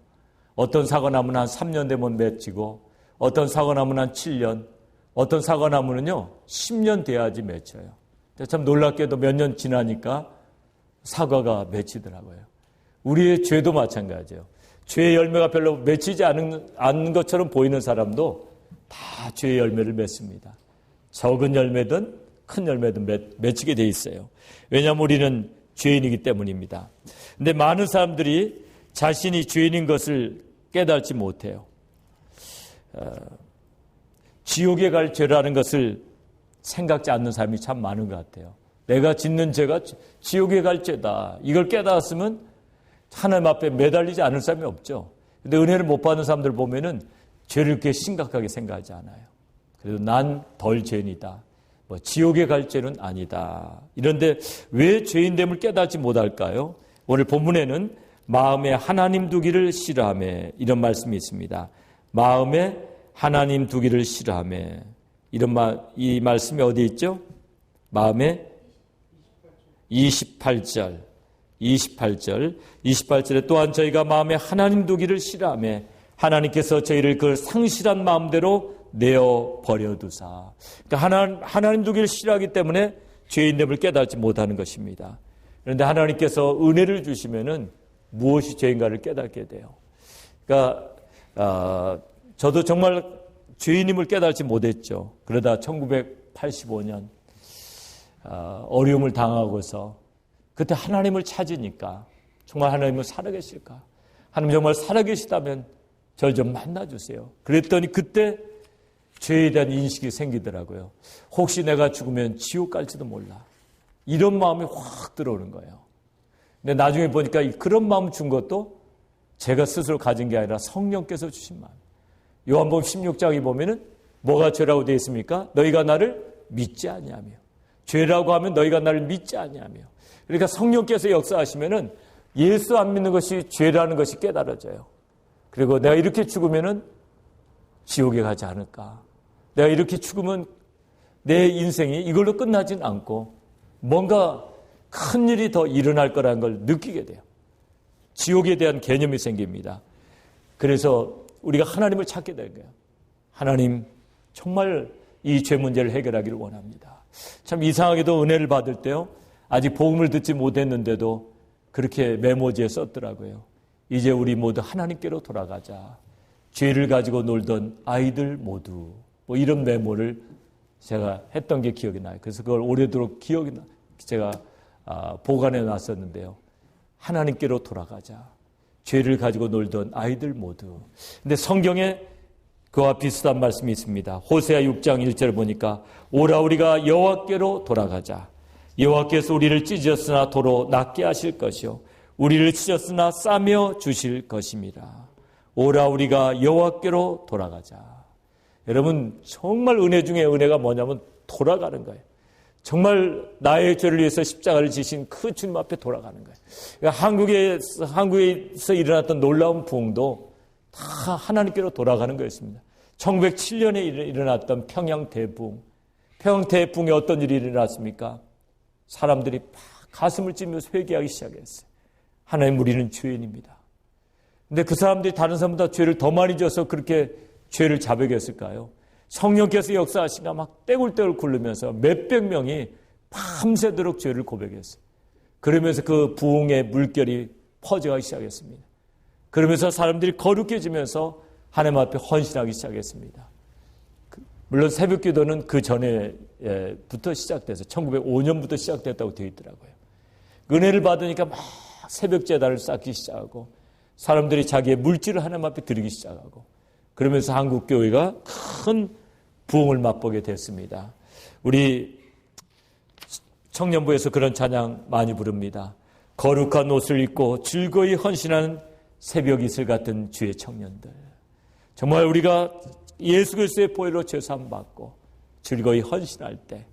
어떤 사과나무는 한 3년 되면 맺히고 어떤 사과나무는 한 7년, 어떤 사과나무는요 10년 돼야지 맺혀요. 참 놀랍게도 몇 년 지나니까 사과가 맺히더라고요. 우리의 죄도 마찬가지예요. 죄의 열매가 별로 맺히지 않은 것처럼 보이는 사람도 다 죄의 열매를 맺습니다. 적은 열매든 큰 열매든 맺히게 돼 있어요. 왜냐하면 우리는 죄인이기 때문입니다. 그런데 많은 사람들이 자신이 죄인인 것을 깨닫지 못해요. 지옥에 갈 죄라는 것을 생각지 않는 사람이 참 많은 것 같아요. 내가 짓는 죄가 지옥에 갈 죄다. 이걸 깨달았으면 하나님 앞에 매달리지 않을 사람이 없죠. 그런데 은혜를 못 받는 사람들 보면은 죄를 그렇게 심각하게 생각하지 않아요. 그래도 난 덜 죄인이다. 지옥에 갈 죄는 아니다. 이런데 왜 죄인됨을 깨닫지 못할까요? 오늘 본문에는 마음에 하나님 두기를 싫어하며 이런 말씀이 있습니다. 마음에 하나님 두기를 싫어하며 이 말씀이 어디 있죠? 마음에 28절에 또한 저희가 마음에 하나님 두기를 싫어하며 하나님께서 저희를 그 상실한 마음대로 내어 버려두사. 그러니까 하나님 두기를 싫어하기 때문에 죄인됨을 깨닫지 못하는 것입니다. 그런데 하나님께서 은혜를 주시면은 무엇이 죄인가를 깨닫게 돼요. 그러니까 저도 정말 죄인임을 깨닫지 못했죠. 그러다 1985년 어려움을 당하고서 그때 하나님을 찾으니까 정말 하나님은 살아계실까? 하나님 정말 살아계시다면 저를 좀 만나주세요. 그랬더니 그때 죄에 대한 인식이 생기더라고요. 혹시 내가 죽으면 지옥 갈지도 몰라. 이런 마음이 확 들어오는 거예요. 근데 나중에 보니까 그런 마음 준 것도 제가 스스로 가진 게 아니라 성령께서 주신 마음. 요한복음 16장에 보면은 뭐가 죄라고 되어 있습니까? 너희가 나를 믿지 아니하며. 죄라고 하면 너희가 나를 믿지 아니하며. 그러니까 성령께서 역사하시면은 예수 안 믿는 것이 죄라는 것이 깨달아져요. 그리고 내가 이렇게 죽으면은 지옥에 가지 않을까. 내가 이렇게 죽으면 내 인생이 이걸로 끝나진 않고 뭔가 큰 일이 더 일어날 거라는 걸 느끼게 돼요. 지옥에 대한 개념이 생깁니다. 그래서 우리가 하나님을 찾게 된 거예요. 하나님, 정말 이 죄 문제를 해결하기를 원합니다. 참 이상하게도 은혜를 받을 때요, 아직 복음을 듣지 못했는데도 그렇게 메모지에 썼더라고요. 이제 우리 모두 하나님께로 돌아가자. 죄를 가지고 놀던 아이들 모두. 뭐 이런 메모를 제가 했던 게 기억이 나요. 그래서 그걸 오래도록 제가 보관해 놨었는데요. 하나님께로 돌아가자. 죄를 가지고 놀던 아이들 모두. 근데 성경에 그와 비슷한 말씀이 있습니다. 호세아 6장 1절을 보니까 오라 우리가 여호와께로 돌아가자. 여호와께서 우리를 찢었으나 도로 낫게 하실 것이요 우리를 찢었으나 싸며 주실 것입니다. 오라 우리가 여호와께로 돌아가자. 여러분, 정말 은혜 중에 은혜가 뭐냐면 돌아가는 거예요. 정말 나의 죄를 위해서 십자가를 지신 그 주님 앞에 돌아가는 거예요. 그러니까 한국에서 일어났던 놀라운 부흥도 다 하나님께로 돌아가는 거였습니다. 1907년에 일어났던 평양대부흥. 평양대부흥에 어떤 일이 일어났습니까? 사람들이 막 가슴을 찌면서 회개하기 시작했어요. 하나님, 우리는 죄인입니다. 근데 그 사람들이 다른 사람보다 죄를 더 많이 져서 그렇게 죄를 자백했을까요? 성령께서 역사하시니까 막 떼굴떼굴 굴르면서 몇백 명이 밤새도록 죄를 고백했어요. 그러면서 그 부흥의 물결이 퍼져가기 시작했습니다. 그러면서 사람들이 거룩해지면서 하나님 앞에 헌신하기 시작했습니다. 물론 새벽기도는 그 전에부터 시작돼서 1905년부터 시작됐다고 되어 있더라고요. 은혜를 받으니까 막 새벽 제단을 쌓기 시작하고 사람들이 자기의 물질을 하나님 앞에 드리기 시작하고 그러면서 한국교회가 큰 부흥을 맛보게 됐습니다. 우리 청년부에서 그런 찬양 많이 부릅니다. 거룩한 옷을 입고 즐거이 헌신하는 새벽 이슬 같은 주의 청년들. 정말 우리가 예수 그리스도의 보혈로 죄사함 받고 즐거이 헌신할 때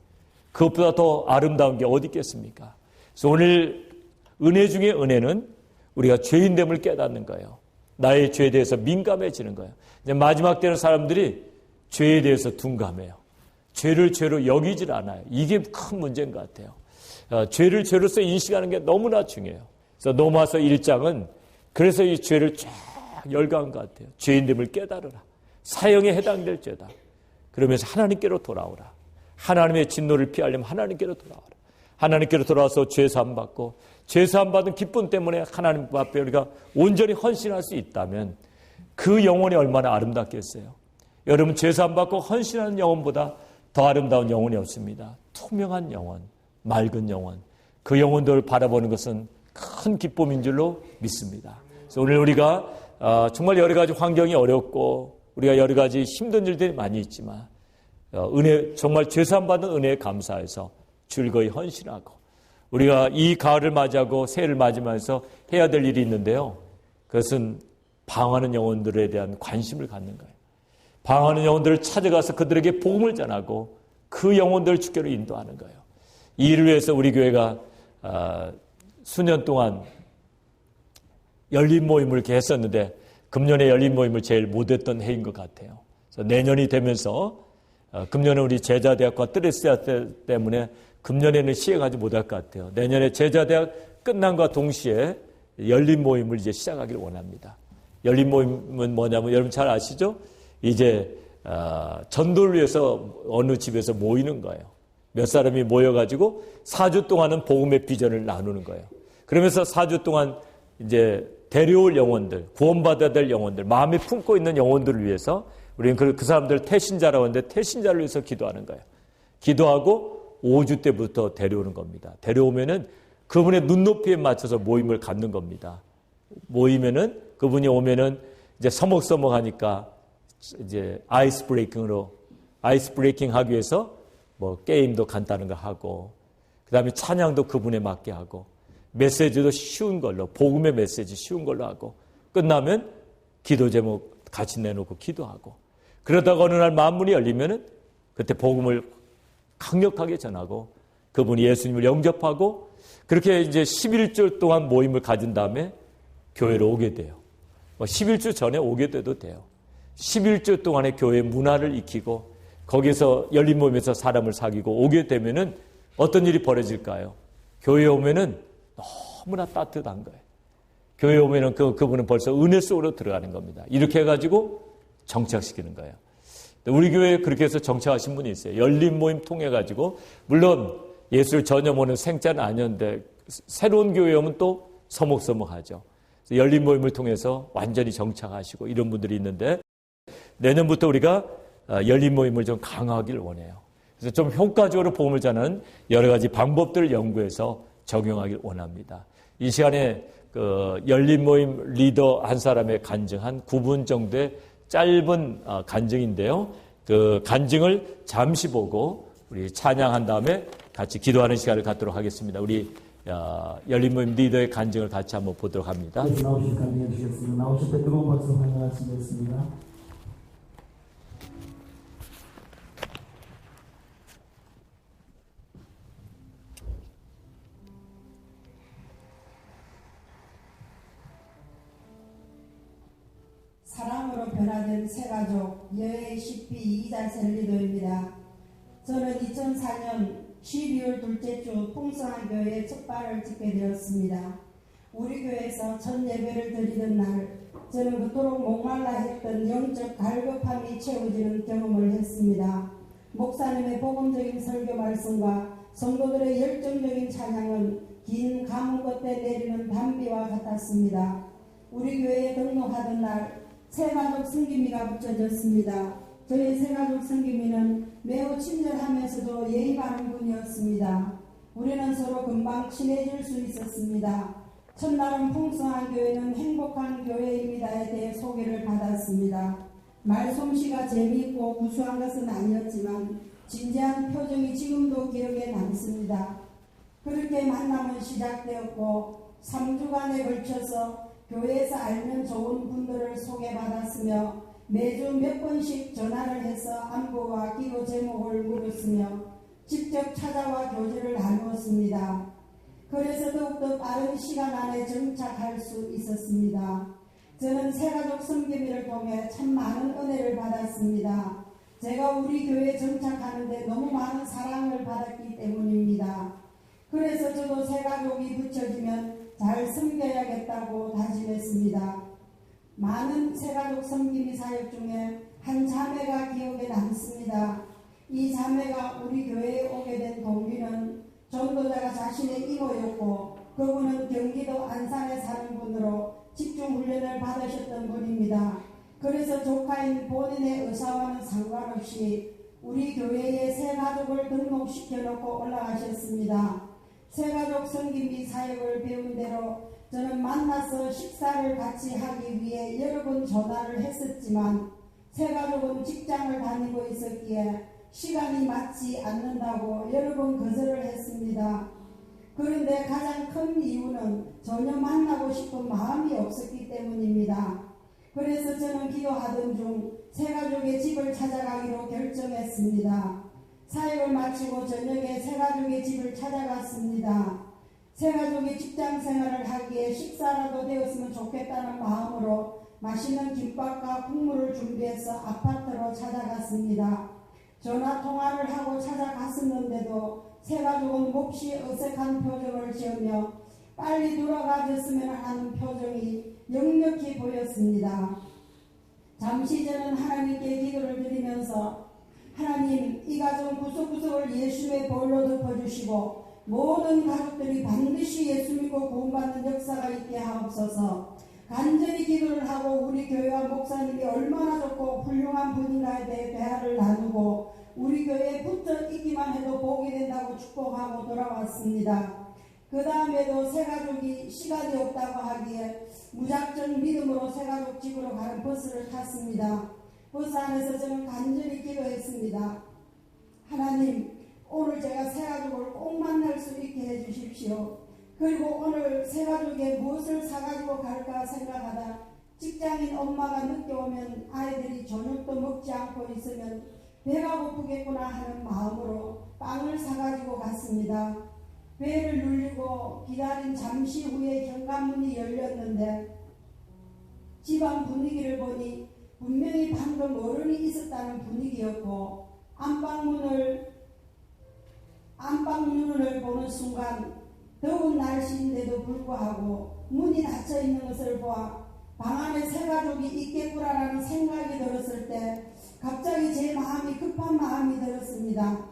그것보다 더 아름다운 게 어디 있겠습니까? 그래서 오늘 은혜 중에 은혜는 우리가 죄인됨을 깨닫는 거예요. 나의 죄에 대해서 민감해지는 거예요. 이제 마지막 때는 사람들이 죄에 대해서 둔감해요. 죄를 죄로 여기질 않아요. 이게 큰 문제인 것 같아요. 죄를 죄로서 인식하는 게 너무나 중요해요. 그래서 로마서 1장은 그래서 이 죄를 쫙 열거한 것 같아요. 죄인됨을 깨달으라. 사형에 해당될 죄다. 그러면서 하나님께로 돌아오라. 하나님의 진노를 피하려면 하나님께로 돌아오라. 하나님께로 돌아와서 죄사함 받고 죄사함 받은 기쁨 때문에 하나님 앞에 우리가 온전히 헌신할 수 있다면 그 영혼이 얼마나 아름답겠어요. 여러분, 죄사함 받고 헌신하는 영혼보다 더 아름다운 영혼이 없습니다. 투명한 영혼, 맑은 영혼, 그 영혼들을 바라보는 것은 큰 기쁨인 줄로 믿습니다. 그래서 오늘 우리가 정말 여러 가지 환경이 어렵고 우리가 여러 가지 힘든 일들이 많이 있지만 은혜, 정말 죄사함 받은 은혜에 감사해서 즐거이 헌신하고 우리가 이 가을을 맞이하고 새해를 맞이하면서 해야 될 일이 있는데요. 그것은 방황하는 영혼들에 대한 관심을 갖는 거예요. 방황하는 영혼들을 찾아가서 그들에게 복음을 전하고 그 영혼들을 주께로 인도하는 거예요. 이 일을 위해서 우리 교회가 수년 동안 열린 모임을 이렇게 했었는데 금년에 열린 모임을 제일 못했던 해인 것 같아요. 그래서 내년이 되면서 금년에 우리 제자대학과 스트레스 때문에 금년에는 시행하지 못할 것 같아요. 내년에 제자대학 끝난과 동시에 열린 모임을 이제 시작하기를 원합니다. 열린 모임은 뭐냐면 여러분 잘 아시죠? 이제 전도를 위해서 어느 집에서 모이는 거예요. 몇 사람이 모여가지고 4주 동안은 복음의 비전을 나누는 거예요. 그러면서 4주 동안 이제 데려올 영혼들, 구원받아야 될 영혼들, 마음에 품고 있는 영혼들을 위해서 우리는 그 사람들 태신자라고 하는데 태신자를 위해서 기도하는 거예요. 기도하고 5주 때부터 데려오는 겁니다. 데려오면은 그분의 눈높이에 맞춰서 모임을 갖는 겁니다. 모이면은 그분이 오면은 이제 서먹서먹하니까 이제 아이스 브레이킹 하기 위해서 뭐 게임도 간단한 거 하고, 그 다음에 찬양도 그분에 맞게 하고, 메시지도 쉬운 걸로, 복음의 메시지 쉬운 걸로 하고, 끝나면 기도 제목 같이 내놓고 기도하고, 그러다가 어느 날 만문이 열리면은 그때 복음을 강력하게 전하고, 그분이 예수님을 영접하고, 그렇게 이제 11주 동안 모임을 가진 다음에 교회로 오게 돼요. 11주 전에 오게 돼도 돼요. 11주 동안의 교회 문화를 익히고, 거기서 열린 모임에서 사람을 사귀고 오게 되면은 어떤 일이 벌어질까요? 교회에 오면은 너무나 따뜻한 거예요. 교회에 오면은 그분은 벌써 은혜 속으로 들어가는 겁니다. 이렇게 해가지고 정착시키는 거예요. 우리 교회에 그렇게 해서 정착하신 분이 있어요. 열린 모임 통해가지고, 물론 예수를 전혀 모르는 생자는 아니었는데 새로운 교회에 오면 또 서먹서먹하죠. 열린 모임을 통해서 완전히 정착하시고 이런 분들이 있는데, 내년부터 우리가 열린 모임을 좀 강화하길 원해요. 그래서 좀 효과적으로 복음을 전하는 여러 가지 방법들을 연구해서 적용하길 원합니다. 이 시간에 그 열린 모임 리더 한 사람의 간증, 한 9분 정도의 짧은 간증인데요. 그 간증을 잠시 보고 우리 찬양한 다음에 같이 기도하는 시간을 갖도록 하겠습니다. 우리 열린 모임 리더의 간증을 같이 한번 보도록 합니다. 나오신 간증해 주셨습니다. 나오실 때 뜨거운 박수 환영하시겠습니다. 사랑으로 변화된 새가족 여의 CP 이달셀 리더입니다. 저는 2004년 12월 둘째 주 풍성한 교회에 첫 발을 딛게 되었습니다. 우리 교회에서 첫 예배를 드리던 날, 저는 그토록 목말라 했던 영적 갈급함이 채워지는 경험을 했습니다. 목사님의 복음적인 설교 말씀과 성도들의 열정적인 찬양은 긴 가뭄 끝에 내리는 단비와 같았습니다. 우리 교회에 등록하던 날, 새가족 성김이가 붙여졌습니다. 저희 새가족 성김이는 매우 친절하면서도 예의 바른 분이었습니다. 우리는 서로 금방 친해질 수 있었습니다. 첫날은 풍성한 교회는 행복한 교회입니다에 대해 소개를 받았습니다. 말솜씨가 재미있고 구수한 것은 아니었지만 진지한 표정이 지금도 기억에 남습니다. 그렇게 만남은 시작되었고 3주간에 걸쳐서 교회에서 알면 좋은 분들을 소개받았으며 매주 몇 번씩 전화를 해서 안부와 기도 제목을 물었으며 직접 찾아와 교제를 나누었습니다. 그래서 더욱더 빠른 시간 안에 정착할 수 있었습니다. 저는 새가족 성김이를 통해 참 많은 은혜를 받았습니다. 제가 우리 교회에 정착하는데 너무 많은 사랑을 받았기 때문입니다. 그래서 저도 새가족이 붙여지면 잘 섬겨야겠다고 다짐했습니다. 많은 새가족 섬김이 사역 중에 한 자매가 기억에 남습니다. 이 자매가 우리 교회에 오게 된 동기는 전도자가 자신의 이모였고, 그분은 경기도 안산에 사는 분으로 집중훈련을 받으셨던 분입니다. 그래서 조카인 본인의 의사와는 상관없이 우리 교회에 새가족을 등록시켜놓고 올라가셨습니다. 새가족 성김이 사역을 배운 대로 저는 만나서 식사를 같이 하기 위해 여러 번 전화를 했었지만 새가족은 직장을 다니고 있었기에 시간이 맞지 않는다고 여러 번 거절을 했습니다. 그런데 가장 큰 이유는 전혀 만나고 싶은 마음이 없었기 때문입니다. 그래서 저는 기도하던 중 새가족의 집을 찾아가기로 결정했습니다. 사역을 마치고 저녁에 새가족의 집을 찾아갔습니다. 새가족이 직장생활을 하기에 식사라도 되었으면 좋겠다는 마음으로 맛있는 김밥과 국물을 준비해서 아파트로 찾아갔습니다. 전화통화를 하고 찾아갔었는데도 새가족은 몹시 어색한 표정을 지으며 빨리 돌아가줬으면 하는 표정이 역력히 보였습니다. 잠시 저는 하나님께 기도를 드리면서 하나님, 이 가정 구석구석을 예수의 볼로 덮어주시고 모든 가족들이 반드시 예수 믿고 구원받는 역사가 있게 하옵소서. 간절히 기도를 하고 우리 교회와 목사님이 얼마나 좋고 훌륭한 분인가에 대해 대화를 나누고 우리 교회에 붙어 있기만 해도 복이 된다고 축복하고 돌아왔습니다. 그 다음에도 새가족이 시간이 없다고 하기에 무작정 믿음으로 새가족 집으로 가는 버스를 탔습니다. 버스 안에서 저는 간절히 기도했습니다. 하나님, 오늘 제가 새가족을 꼭 만날 수 있게 해주십시오. 그리고 오늘 새가족에 무엇을 사가지고 갈까 생각하다 직장인 엄마가 늦게 오면 아이들이 저녁도 먹지 않고 있으면 배가 고프겠구나 하는 마음으로 빵을 사가지고 갔습니다. 배를 눌리고 기다린 잠시 후에 현관문이 열렸는데 집안 분위기를 보니 분명히 방금 어른이 있었다는 분위기였고 안방문을 보는 순간 더운 날씨인데도 불구하고 문이 닫혀 있는 것을 보아 방 안에 새가족이 있겠구나라는 생각이 들었을 때 갑자기 제 마음이 급한 마음이 들었습니다.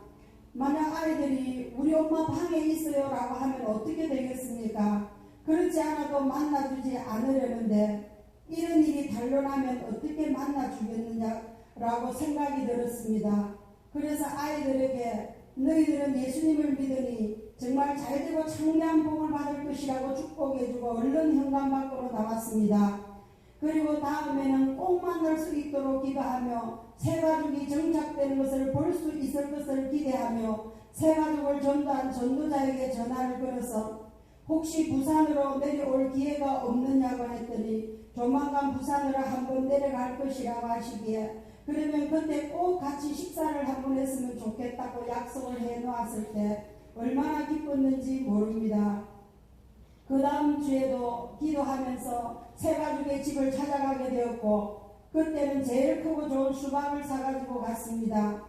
만약 아이들이 우리 엄마 방에 있어요 라고 하면 어떻게 되겠습니까? 그렇지 않아도 만나주지 않으려는데 이런 일이 단련하면 어떻게 만나주겠느냐라고 생각이 들었습니다. 그래서 아이들에게 너희들은 예수님을 믿으니 정말 잘되고 창대한 복을 받을 것이라고 축복해주고 얼른 현관 밖으로 나왔습니다. 그리고 다음에는 꼭 만날 수 있도록 기도하며 새가족이 정착되는 것을 볼 수 있을 것을 기대하며 새가족을 전도한 전도자에게 전화를 걸어서 혹시 부산으로 내려올 기회가 없느냐고 했더니 조만간 부산으로 한번 내려갈 것이라고 하시기에 그러면 그때 꼭 같이 식사를 한번 했으면 좋겠다고 약속을 해놓았을 때 얼마나 기뻤는지 모릅니다. 그 다음 주에도 기도하면서 새가족의 집을 찾아가게 되었고 그때는 제일 크고 좋은 수박을 사가지고 갔습니다.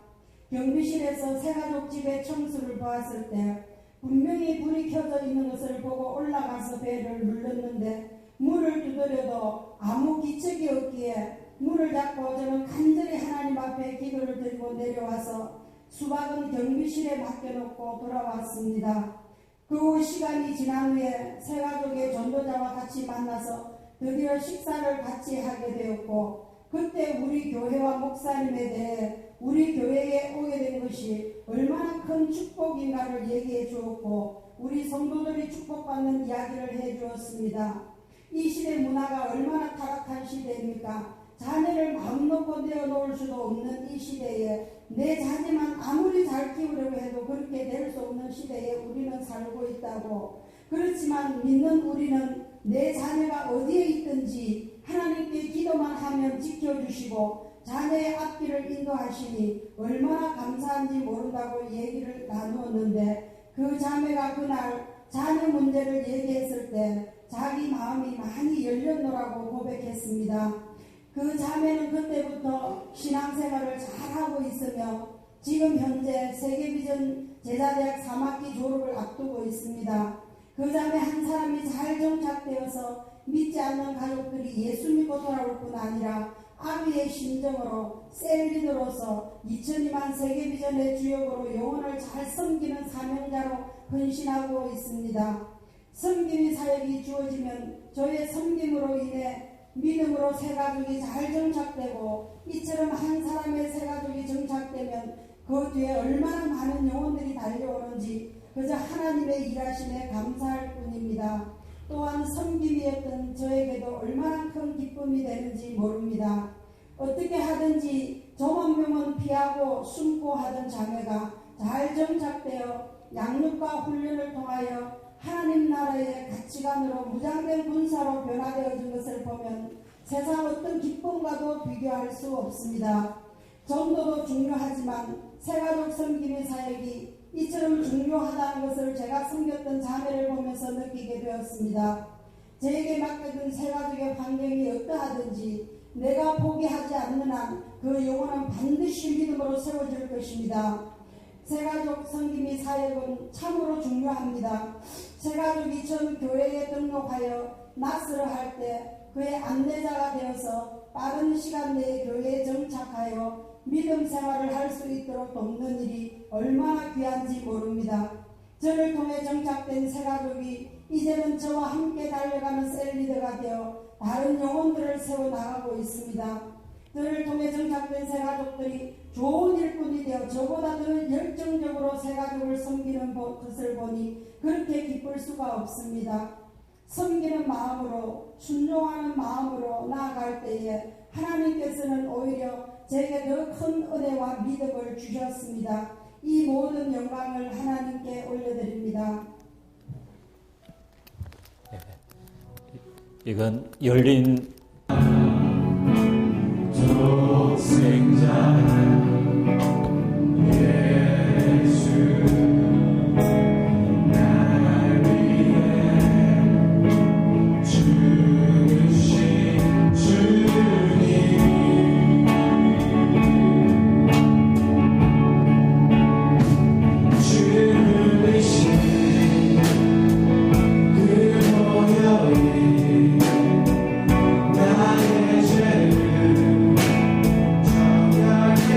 경비실에서 새가족 집의 청수를 보았을 때 분명히 불이 켜져 있는 것을 보고 올라가서 배를 눌렀는데 문을 두드려도 아무 기척이 없기에 문을 잡고 저는 간절히 하나님 앞에 기도를 드리고 내려와서 수박은 경비실에 맡겨놓고 돌아왔습니다. 그 후 시간이 지난 후에 새가족의 전도자와 같이 만나서 드디어 식사를 같이 하게 되었고 그때 우리 교회와 목사님에 대해 우리 교회에 오게 된 것이 얼마나 큰 축복인가를 얘기해 주었고 우리 성도들이 축복받는 이야기를 해 주었습니다. 이 시대 문화가 얼마나 타락한 시대입니까? 자녀를 마음 놓고 내어놓을 수도 없는 이 시대에 내 자녀만 아무리 잘 키우려고 해도 그렇게 될 수 없는 시대에 우리는 살고 있다고. 그렇지만 믿는 우리는 내 자녀가 어디에 있든지 하나님께 기도만 하면 지켜주시고 자녀의 앞길을 인도하시니 얼마나 감사한지 모른다고 얘기를 나누었는데 그 자매가 그날 자녀 문제를 얘기했을 때 자기 마음이 많이 열렸노라고 고백했습니다. 그 자매는 그때부터 신앙생활을 잘하고 있으며 지금 현재 세계비전 제자대학 3학기 졸업을 앞두고 있습니다. 그 자매 한 사람이 잘 정착되어서 믿지 않는 가족들이 예수 믿고 돌아올 뿐 아니라 아비의 심정으로 셀리더로서 2002만 세계비전의 주역으로 영혼을 잘 섬기는 사명자로 헌신하고 있습니다. 섬김의 사역이 주어지면 저의 섬김으로 인해 믿음으로 새가족이 잘 정착되고 이처럼 한 사람의 새가족이 정착되면 그 뒤에 얼마나 많은 영혼들이 달려오는지 그저 하나님의 일하심에 감사할 뿐입니다. 또한 섬김이었던 저에게도 얼마나 큰 기쁨이 되는지 모릅니다. 어떻게 하든지 조만명은 피하고 숨고 하던 자매가 잘 정착되어 양육과 훈련을 통하여 하나님 나라의 가치관으로 무장된 군사로 변화되어진 것을 보면 세상 어떤 기쁨과도 비교할 수 없습니다. 전도도 중요하지만 새가족 섬김의 사역이 이처럼 중요하다는 것을 제가 섬겼던 자매를 보면서 느끼게 되었습니다. 제게 맡겨진 새가족의 환경이 어떠하든지 내가 포기하지 않는 한 그 영혼은 반드시 믿음으로 세워질 것입니다. 새가족 섬김의 사역은 참으로 중요합니다. 새가족이 전 교회에 등록하여 낯설어 할 때 그의 안내자가 되어서 빠른 시간 내에 교회에 정착하여 믿음 생활을 할 수 있도록 돕는 일이 얼마나 귀한지 모릅니다. 저를 통해 정착된 새가족이 이제는 저와 함께 달려가는 셀리더가 되어 다른 영혼들을 세워나가고 있습니다. 들을 통해 정착된 새가족들이 좋은 일꾼이 되어 저보다 더 열정적으로 새가족을 섬기는 것을 보니 그렇게 기쁠 수가 없습니다. 섬기는 마음으로, 순종하는 마음으로 나아갈 때에 하나님께서는 오히려 제게 더 큰 은혜와 믿음을 주셨습니다. 이 모든 영광을 하나님께 올려드립니다. 이건 열린 독생자 예수 날 위해 죽으신 주님 죽으신 그 보혈이 나의 죄를 정결케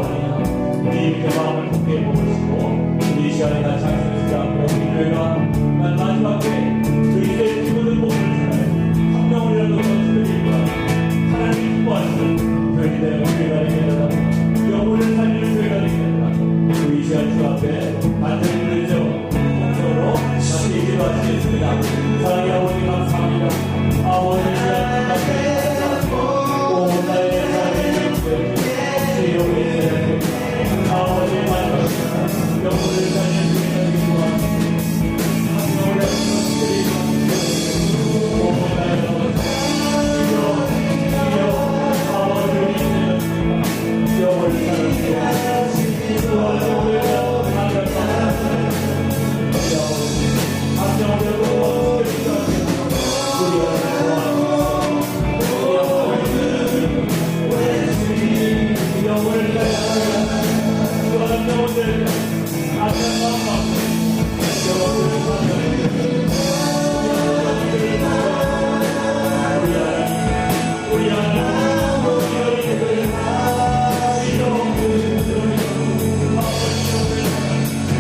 아버지 우리 이렇게 마음을 굳게 먹으시고 우리 시간에 같이 하시면서 우리 교회가 마지막 때 저희들의 모든 몸을 전하여 한 명이라도 더 드리고 하나님 기뻐하시는 교회가 되게 영혼을 살리는 교회가 되게 되라. 우리 시간 주 앞에 간절히 부르죠. 공적으로 같이 기도하시겠습니다. 사랑의 아버지 감사합니다. 아버지 시간 앞에 온 나의 삶의 주여 있는 아버지의 말씀 영혼을 살리는 교회가 되기 원합니다. 한 명을 드리고 온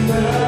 나의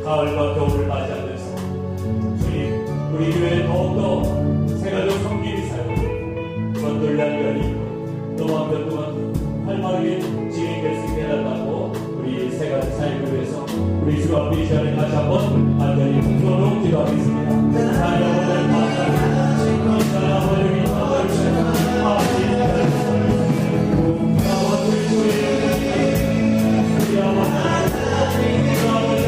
가을과 겨울을 맞이하면서 주님 우리 교회에 더욱더 새가족 성김이 사용 전돌량 연이 또 한편 동안 활발하게 진행될 수 있게 해달라고 우리 새가족 사역을 위해서 우리 주 앞에 이 시간에 다시 한번 간절히 공손으로 기도하겠습니다. 하나님 아버지 감사합니다. 하나님 아버지 감사합니다. 아버지 우리 주의 우리 아버지 전도를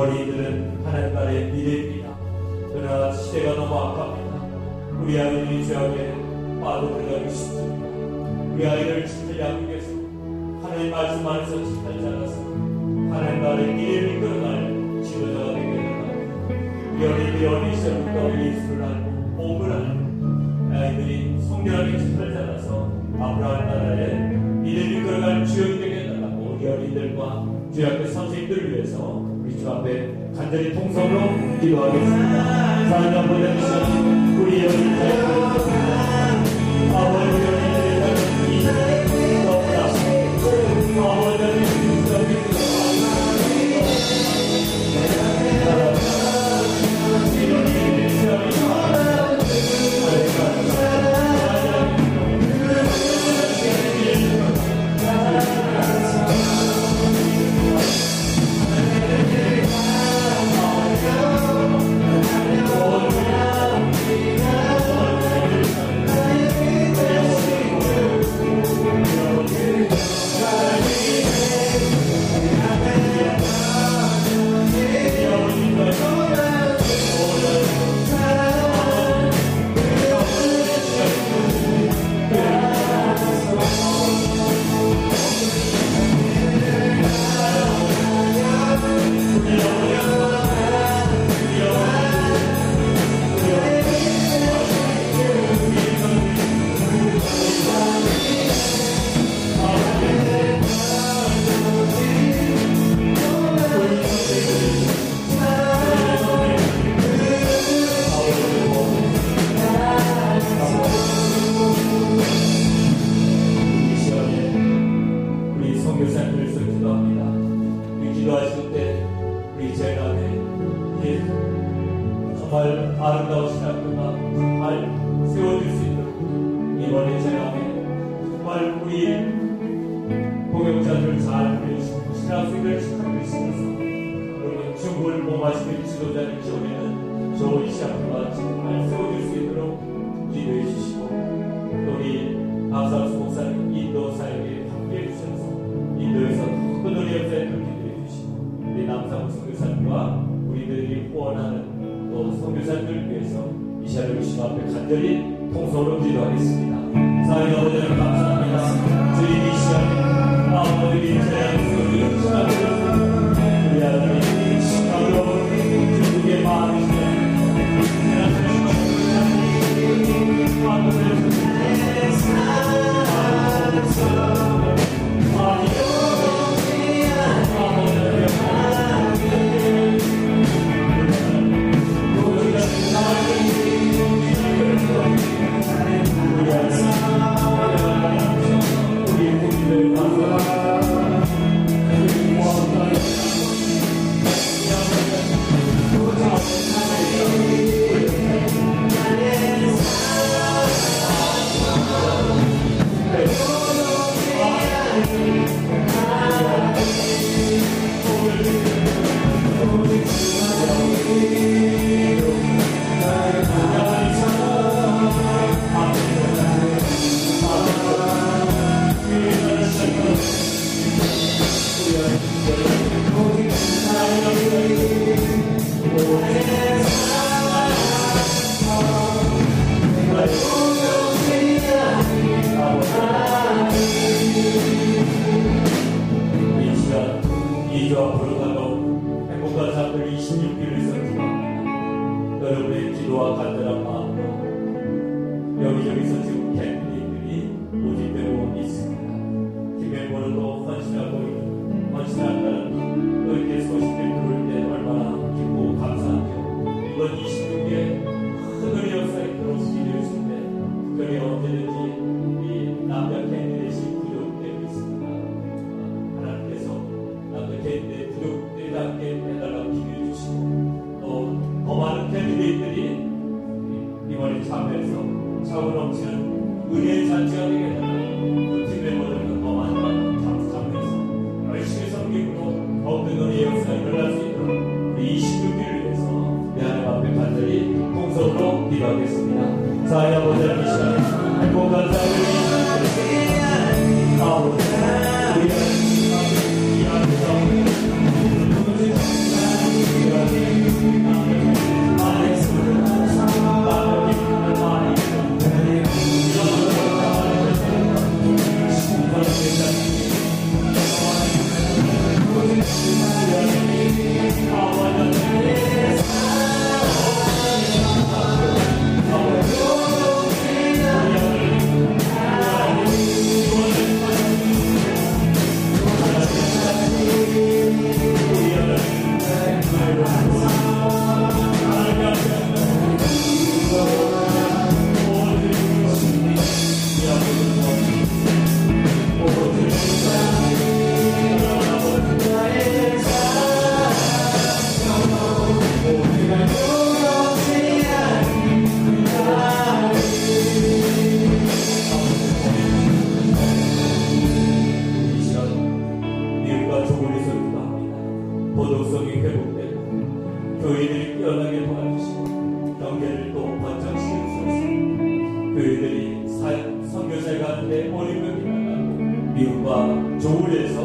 어린이들은 하나님 나라의 미래입니다. 그러나 시대가 너무 악합니다. 우리 아이들이 죄악에 빠져들어가기 쉽습니다. 우리 아이를 지킬 양육에서 하나님 말씀 안에서 지킬 자라서 하나님 나라의 미래를 이끌어갈 지도자가 되게 해달라고. 우리 어린이들이 어린 시절부터 예수를 알고 복음을 알고 아이들이 성결하게 지킬 자라서 앞으로 하나님 나라의 미래를 이끌어갈 주역이 되게 해달라고. 우리 어린이들과 주역의 선생님들을 위해서 우리 주 앞에 간절히 통성으로 기도하겠습니다. 사랑하는 아버지 하나님, 우리 어린이들의 아버지 어린이들의 이 너무나 아버지 하나님 정말 아름다우신 학교가 잘 세워질 수 있도록 이번에 제가에 정말 우리 공역자들을 잘 보내주시고 신학생들을 축하해 주시면서 그리고 중국을 모마시는 지도자를 지원에는 좋은 시학교가 정말 세워질 수 있도록 기도해 주시고 또 우리 박상수 목사님 인도 사역에 함께해 주셔서 인도에서 큰 우리 역사를 기도해 주시고 우리 남상우 선교사님과 우리들이 후원하는 또 선교사님들을 위해서 이 시간에 주신 앞에 간절히 통성으로 기도하겠습니다. 사랑의 아버지 감사합니다. 주님 이 시간에 아버지들이 재앙스러운 시간을 우리 아들이 시간으로 중국의 마음이시네 여기저기서 지금 캠핑들이 모집되고 있습니다. 김해보는도 헌신한다는 또 이렇게 소식들이 들어올 때 얼마나 기쁘고 감사하죠. 이번 26일에 큰 은혜 역사에 들어오시기 되었는데 특별히 언제든지 이 남자 캔디데이시 부족되고 있습니다. 하나님께서 남자 캔디데이 부족되지 않게 해달라고 기도해 주시고 또 더 많은 캔디데이들이 이번에 참여해서 차고 넘치는 은혜의 잔치가 되게 해달라고 팀 멤버들과 더 많이 참여해서 열심히 섬기고 더큰 은혜의 역사가 일어날 수 있도록 우리 26일을 위해서 내 하나님 앞에 간절히 통성으로 기도하겠습니다. 사랑의 아버지 하나님 이 시간에 행복한 삶을 아버지 우리 이 아름다운 동성이 회복되고 교회들이 깨어나게 도와주시고 경계를 또 번창시켜주소서. 교회들이 선교사의 가운데 어림을 비난하고 미움과 조울에서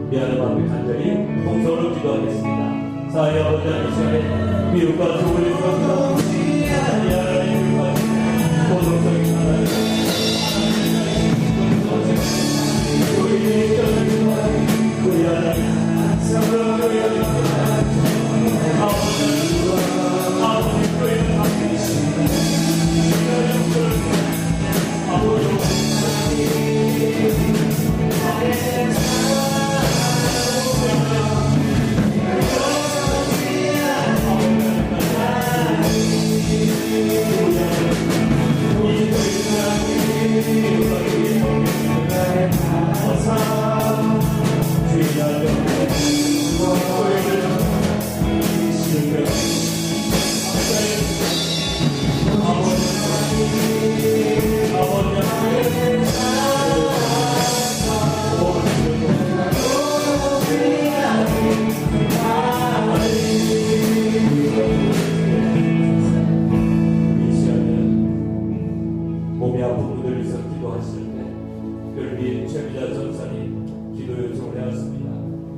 미안함 앞에 간절히 통성으로 기도하겠습니다. 사회 아버지 이 시간에 미움과 조울에서 미안함을 도덕성이 하나님 우리 하나님 몸이 아픈 분들 위해서 기도하실 때 별비 최미자 전사님 기도 요청을 하였습니다.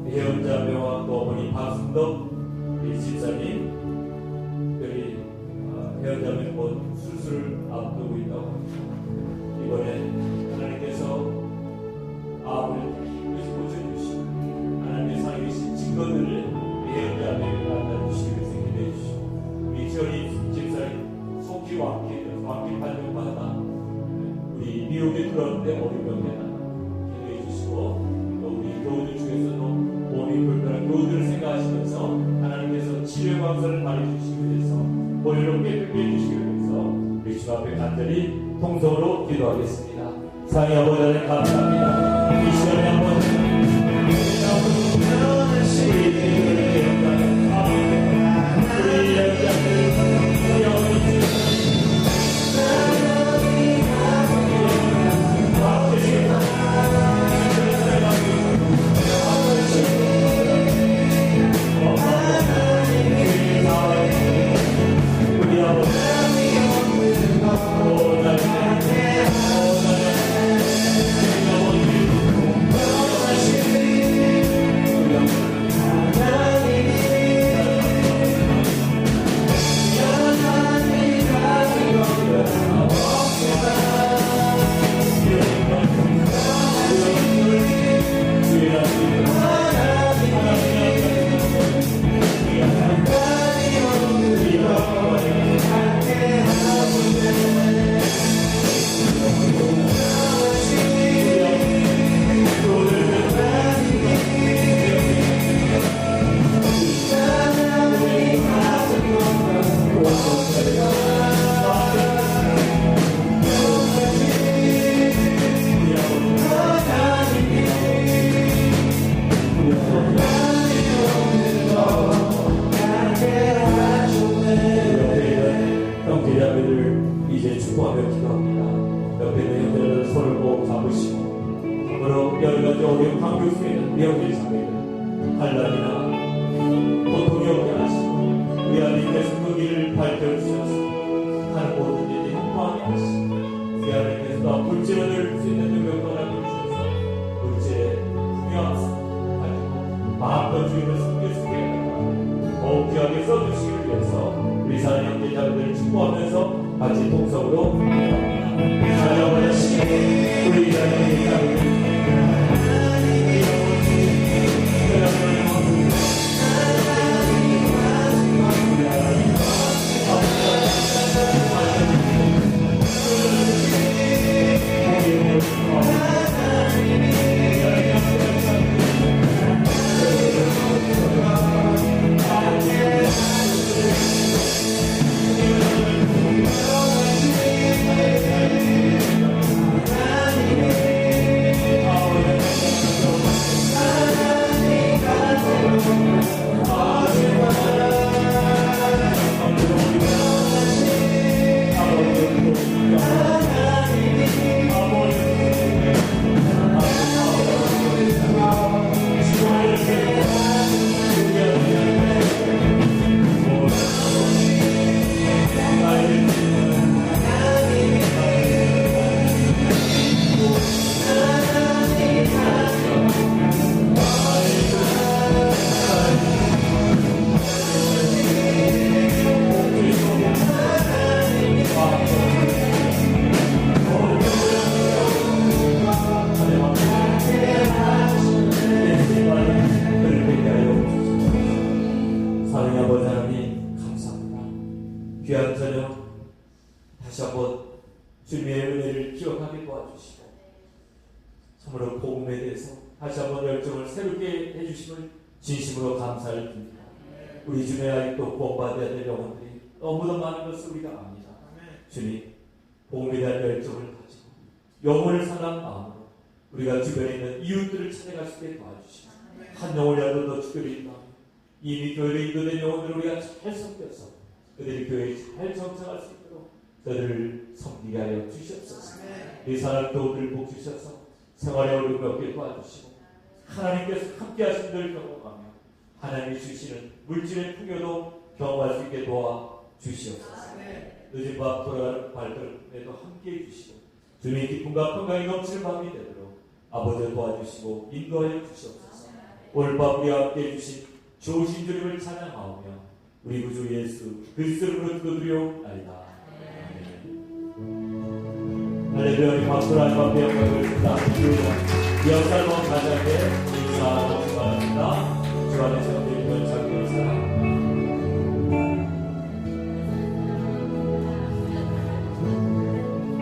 해연자매와 또 어머니 박순덕 우리 집사님 특별히 해연자매 곧 수술을 앞두고 있다고 합니다. 이번에 하나님께서 아버를 힘으로 고쳐주시고 하나님의 살아계신 증거들을 해연자매에게 나타주시기 위해서 기도해 주시고 우리 지원이 집사님 속히 완쾌 판정받아 우리 미국에 들어왔는데 어려운데나 기도해 주시고 또 우리 교우들 중에서도 몸이 불편한 교우들을 생각하시면서 하나님께서 치료의 방사를 가르쳐주시기 위해서 본인을 깨끗게 해주시기 위해서 우리 주 앞에 간절히 통성으로 기도하겠습니다. 상의 아버지 하나님 감사합니다. 이 시간에 한번 우리 여자들 영원히 같이 통성으로 우리 아버지 하나님 감사합니다. 귀한 저녁 다시 한번 주님의 은혜를 기억하게 도와주시고 참으로 복음에 대해서 다시 한번 열정을 새롭게 해주심을 진심으로 감사를 드립니다. 우리 주님의 아직도 구원받아야 될 영혼들이 너무도 많은 것을 우리가 압니다. 주님, 복음에 대한 열정을 가지고 영혼을 사랑하는 마음으로 우리가 주변에 있는 이웃들을 찾아갈 수 있게 도와주시고 한 영혼이라도 더 축교를 이미 교회에 인도된 영혼들을 우리가 잘 섬겨서 그들이 교회에 잘 정착할 수 있도록 저들을 섬기게 하여 주시옵소서. 이 사람 도움을 복 주셔서 생활에 어려움이 없게 도와주시고 하나님께서 함께 하신 늘 경험하며 하나님이 주시는 물질의 풍요도 경험할 수 있게 도와 주시옵소서. 늦은 밤 돌아가는 발걸음에도 함께해 주시고 주님의 기쁨과 평강이 넘치는 밤이 되도록 아버지를 도와주시고 인도하여 주시옵소서. 오늘 밤 우리와 함께해 주신 좋으신 주님을 찬양하오며 우리 구주 예수 그리스도로 기도드리옵나이다. 할렐루야. 박수로 하나님 앞에 영광을 드립니다. 이어서 한번 가자게 인사하고 바랍니다. 주 안에서 드리는 자기의 사랑